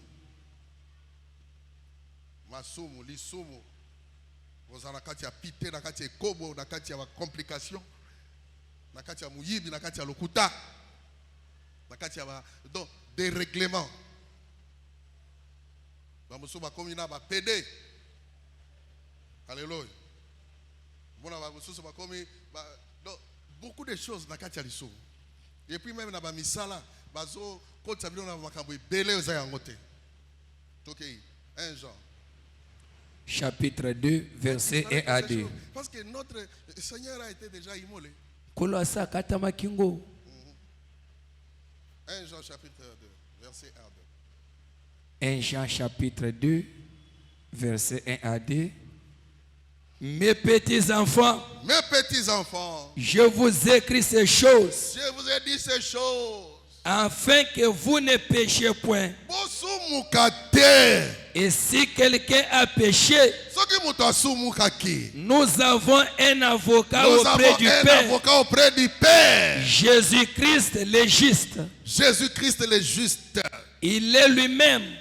Masumu, lisumu. Oza na kati ya pite, na kati ya kobo, na kati ya complication, na kati ya muyibi, na kati ya lokuta, na kati ya donc des règlements. Ba musu ba komi na ba PD. Alléluia. Bona ba musu ba komi ba donc beaucoup de choses na kati ya lisumu. Et puis même na ba misala, bazo ko tsabilo na makambo ebele oza yango te. Tokei 1 Jean chapitre 2, verset 1 à 2. Parce que notre Seigneur a été déjà immolé. 1 Jean chapitre 2, verset 1 à 2. 1 Jean chapitre 2, verset 1 à 2. Mes petits enfants, je vous écris ces choses, je vous ai dit ces choses, afin que vous ne péchiez point. Et si quelqu'un a péché, nous avons un avocat auprès du Père, Jésus-Christ le juste. Jésus-Christ le juste. Il est lui-même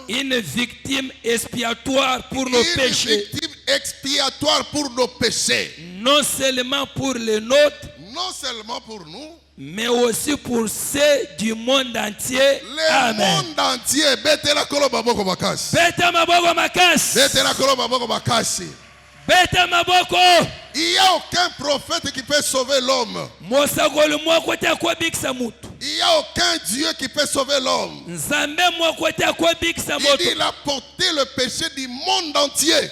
une victime expiatoire pour nos péchés. Victime expiatoire pour nos péchés. Non seulement pour les nôtres, non seulement pour nous, mais aussi pour ceux du monde entier. Le monde entier. Betela koloba boko makasi. Beta maboko makasi. Betela koloba boko makasi. Beta maboko. Il n'y a aucun prophète qui peut sauver l'homme. Il n'y a aucun Dieu qui peut sauver l'homme. Il a porté le péché du monde entier.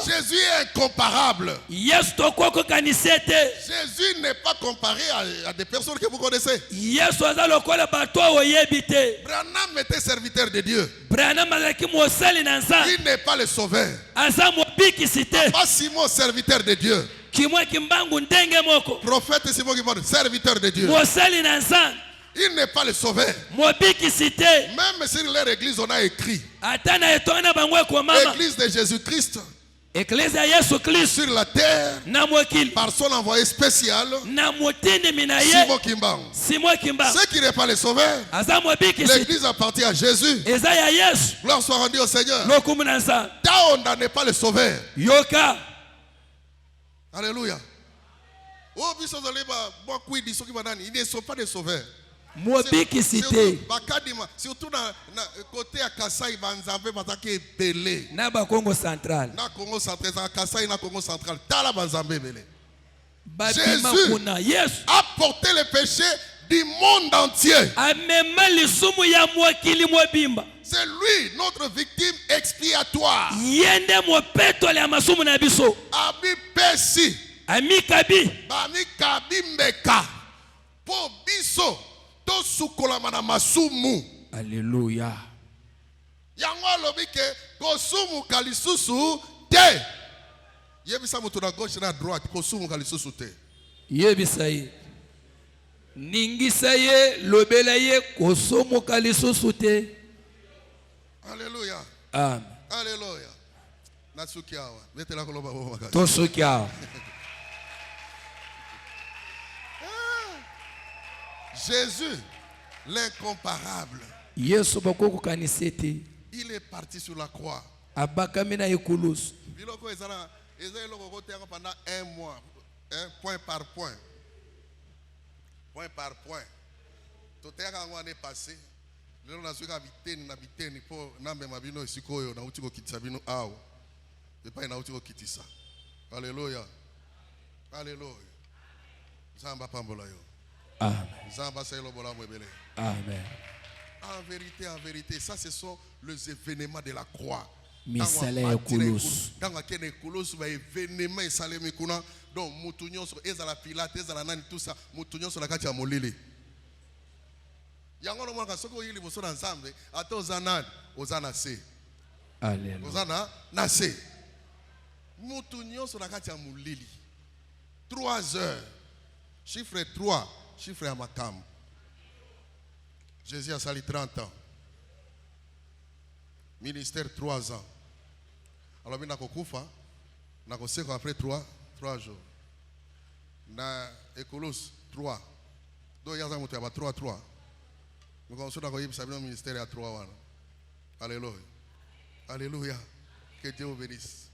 Jésus est incomparable. Jésus n'est pas comparé à des personnes que vous connaissez. Branham était serviteur de Dieu. Il n'est pas le sauveur. Pas Simon, serviteur de Dieu. Prophète Simon Kimon, serviteur de Dieu. Il n'est pas le sauveur. Même si leur église, on a écrit Église de Jésus-Christ sur la terre par son envoyé spécial Simon Kimbangu. Ce qui n'est pas le sauveur, l'église appartient à Jésus. Gloire soit rendue au Seigneur. Taonda n'est pas le sauveur. Alléluia. Ils ne sont pas des sauveurs. Surtout dans le côté à Kassai, na Congo central. Jésus a porté le péché du monde entier. C'est lui notre victime expiatoire. Abi Pesi. Ami Kabi Meka. Po biso. Alléluia. Yango lobike kosumu kalisusu te. Yebisa mutu na gauche na droite kosumu kalisusu te. Yebisa ye. Ningisa ye lobela ye kosumu kalisusu te. Alléluia. Amen. Alléluia. Natsukiawa. Metela koloba bo makasi. Tosukiawa. Jésus, l'incomparable. Il est parti sur la croix. Pendant 1 mois, point par point. Point par point. Tout est passé. Alléluia. Alléluia. Amen. Amen. En vérité, ça ce sont les événements de la croix. Donc, Moutounion sur Ezala Pilate, Ezala Nani, tout ça, Moutounion sur la Katia Molili. Yango no mwaka soko yili bosona nzambe ata ozana ozana se. Alléluia. Ozana na se. Moutounion sur la Katia Molili. 3 heures. Chiffre 3. Chiffre à Makam. Jésus a sali 30 ans. Ministère 3 ans. Alors, il y a après 3 jours. Na Écolos 3. Donc, il y a 3. Nous avons un ministère à 3 ans. Alléluia. Alléluia. Que Dieu vous bénisse.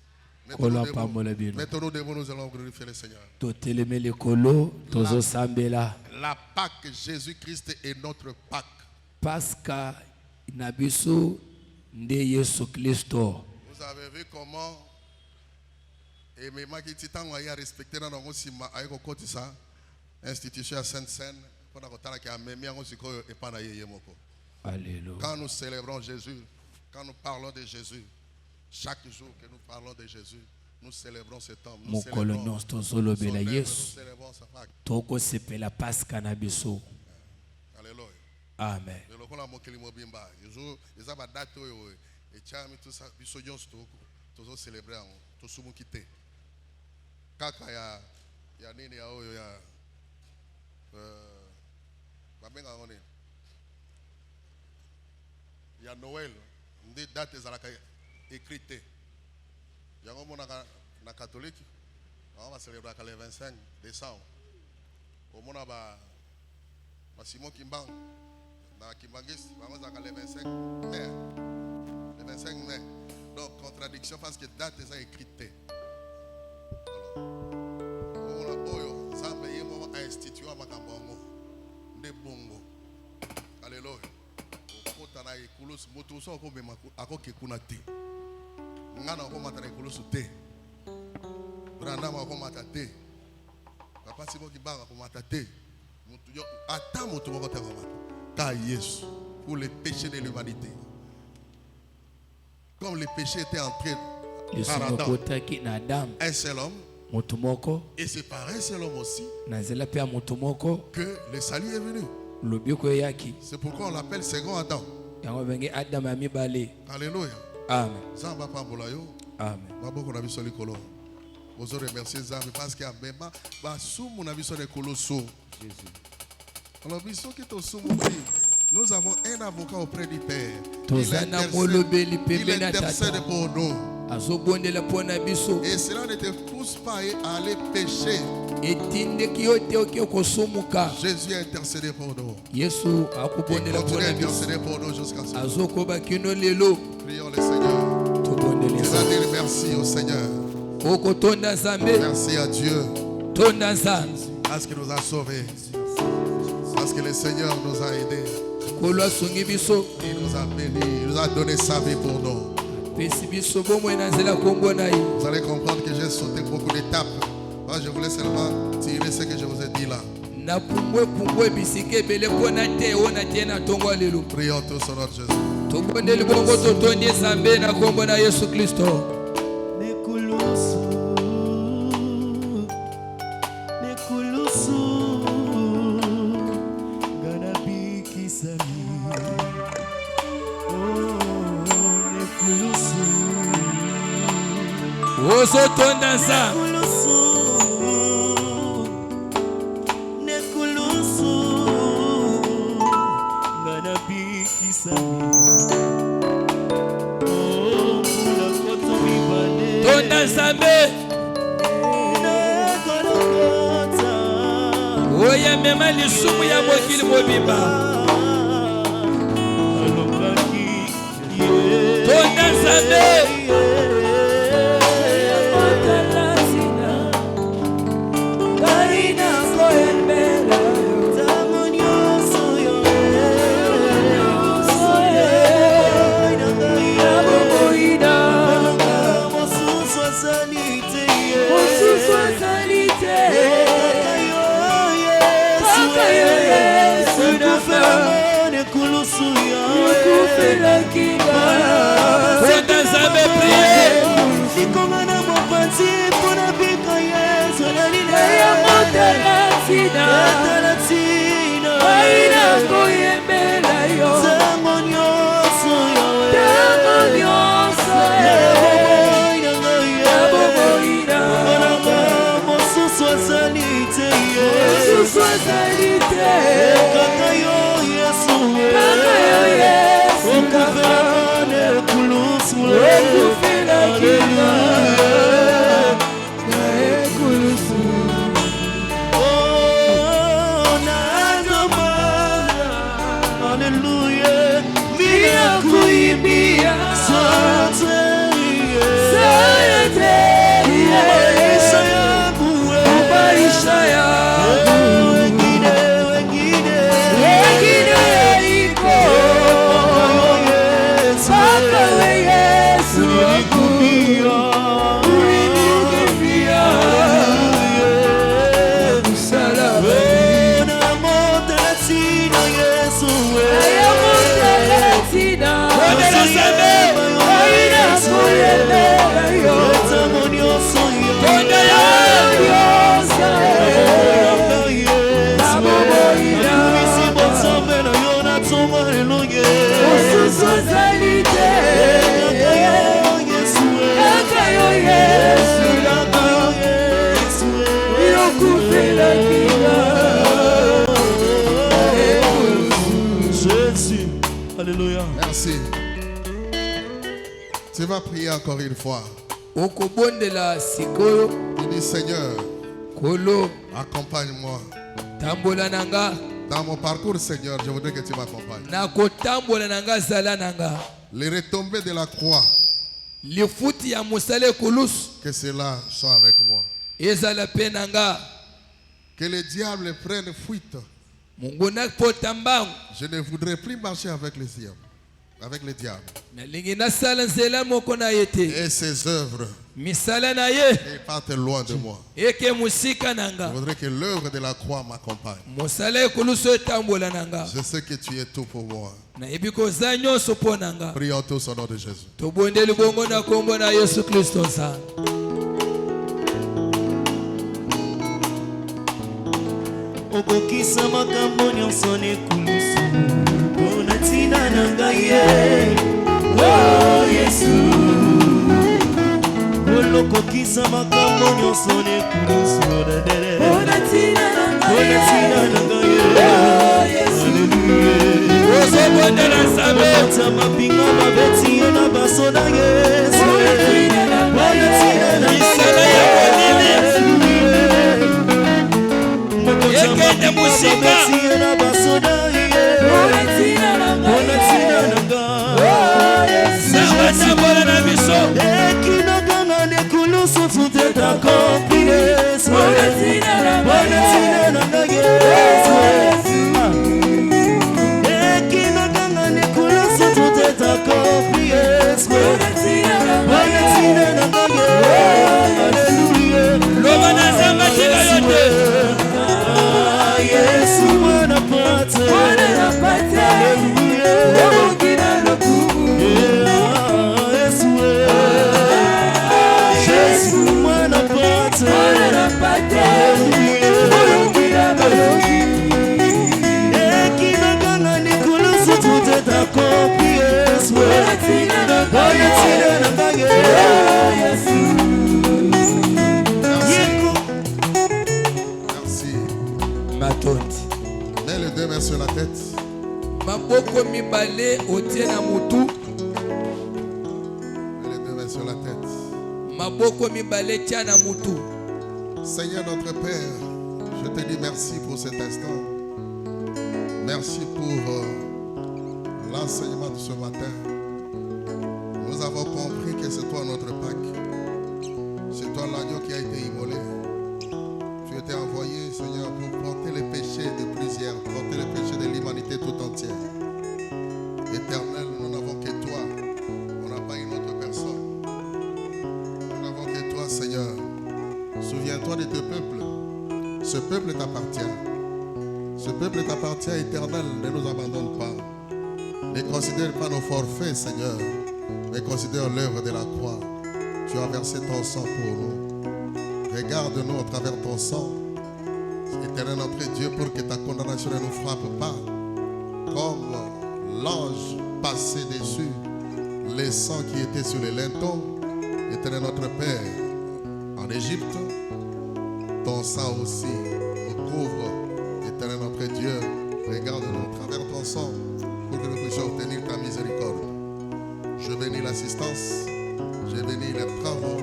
Mettons-nous devant, nous allons glorifier le Seigneur. La Pâque, Jésus-Christ est notre Pâque. Pasca Nabisu nde Yesu Kristo. Vous avez vu comment et mes makiti tango ya respecter na ngo sima ayiko kotisa institution à Sainte-Seine pendant que tala ki amemi ngo siko e pana yeye moko. Alléluia. Quand nous célébrons Jésus, quand nous parlons de Jésus, chaque jour que nous parlons de Jésus, nous célébrons cet homme. Nous célébrons son œuvre, nous célébrons sa Pâque. Toko sepela Pasca Nabisu. Alléluia. Amen. Il y a Noël, des dates écrites. Il y a un catholique, on va célébrer le 25 décembre. Au monde, Simon Kimbang, dans Kimbangis, on va le 25 mai. Le 25 mai. Donc, contradiction parce que date est écrite. Institut à Makambongo, de Bongo. Alléluia. Kotana ekulos motoso ko bema akoke kunati. Ngana ko matara ekulos te. Branda ma ko matate. Papa Simon Kibanga ko matate. Mutu yo ata mutu ko te ko mata. Ka Yesu pour les péchés de l'humanité. Comme les péchés étaient entrés par Adam. Un seul homme. Et c'est par un seul homme aussi que le salut est venu. C'est pourquoi on l'appelle second Adam. Alléluia. Amen. Amen. Vous remerciez Zambé parce qu'il y a même nous avons un avocat auprès du Père. Il intercède pour nous. Et cela ne te pousse pas à aller pécher. Jésus a intercédé pour nous. Il continue à intercéder pour nous jusqu'à ce jour. Prions le Seigneur. Tu vas dire merci au Seigneur. Merci à Dieu. Parce qu'il nous a sauvés. Parce que le Seigneur nous a aidés. Il nous a bénis. Il nous a donné sa vie pour nous. Vous allez comprendre que j'ai sauté beaucoup d'étapes. Moi, je voulais seulement tirer ce que je vous ai dit là. Prions tous au nom de Jésus. Oya mema lisumu ya mokili mobimba. Tonda Nzambe. Sois Merci. Tu vas prier encore une fois. okobondela sikoyo Tu dis Seigneur, kolo accompagne-moi. tambola nanga Dans mon parcours, Seigneur, je voudrais que tu m'accompagnes. nakotambola nanga zala nanga Les retombées de la croix, lifuti ya mosala ekolusu que cela soit avec moi. ezala mpe nanga Que le diable prenne fuite. mungu napota mbangu Je ne voudrais plus marcher avec les diables. Avec les diables. nalingi nasala nzela moko na ye te Et ses œuvres, misala na ye ils partent loin de moi. eke mosika nanga Je voudrais que l'œuvre de la croix m'accompagne. mosala ekolusu etambola nanga Je sais que tu es tout pour moi. nayebi koza nyonso mpo nanga Prions tous au nom de Jésus. tobondeli bongo na kombo na yesu kristo nzambe okokisa makambo nyonso nekulusu mpona ntina na ngai ye o yesu olokokisa makambo nyonso nekulusu mpona ntina na ngai ye ozobondela nzambe ota mapinga babeti ye na baso na yesu misala ya molili ekende mosika nabatambola na biso ekinaganga nekulusu tutetakompli yesu ekinaganga nekulusu tutetakompli yesu loba na nzambe tika yo te Yesu mwana pate Yesu mwana pate ekinaganga nikulusu tutetakopi Yesu Merci. matondi Mets les deux mains sur la tête. maboko mibale otie na mutu Mets les deux mains sur la tête. maboko mibale tia na mutu Seigneur notre Père, je te dis merci pour cet instant. Merci pour l'enseignement de ce matin. Nous avons compris que c'est toi notre Pâques. C'est toi l'agneau qui a été immolé. Tu étais envoyé, Seigneur, pour porter les péchés de plusieurs, porter les péchés de l'humanité tout entière. Éternel, nous n'avons que toi. On n'a pas une autre personne. Nous n'avons que toi, Seigneur. Souviens-toi de tes peuples. Ce peuple t'appartient. Ce peuple t'appartient, Éternel. Ne nous abandonne pas. Ne considère pas nos forfaits, Seigneur, mais considère l'œuvre de la croix. Tu as versé ton sang pour nous. Regarde-nous à travers ton sang, Éternel notre Dieu, pour que ta condamnation ne nous frappe pas. Comme l'ange passait dessus, les sangs qui étaient sur les lintons, Éternel notre Père, en Égypte, ton sang aussi nous couvre. Éternel notre Dieu, regarde-nous à travers ton sang pour que nous puissions obtenir ta miséricorde. Je bénis l'assistance, je bénis les travaux.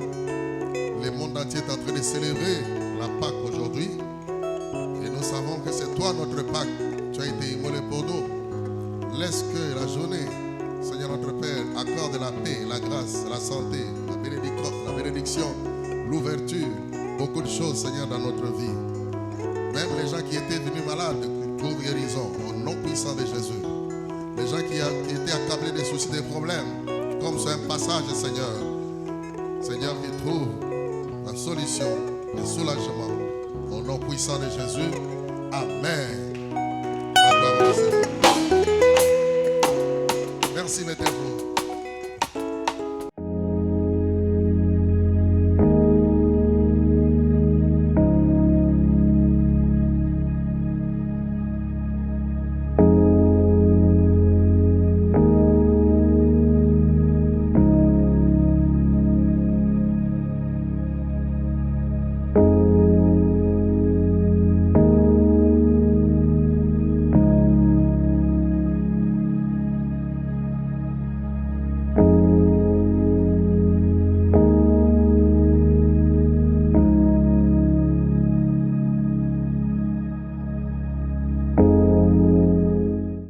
Le monde entier est en train de célébrer la Pâque aujourd'hui. Et nous savons que c'est toi notre Pâque. Tu as été immolé pour nous. Laisse que la journée, Seigneur notre Père, accorde la paix, la grâce, la santé, la bénédiction, l'ouverture, beaucoup de choses, Seigneur, dans notre vie. Même les gens qui étaient venus malades, pour guérison, au nom puissant de Jésus. Les gens qui étaient accablés des soucis, des problèmes, comme c'est un passage, Seigneur. Seigneur, qui trouve la solution, le soulagement. Au nom puissant de Jésus. Amen. La gloire au Seigneur. Merci, mettez-vous.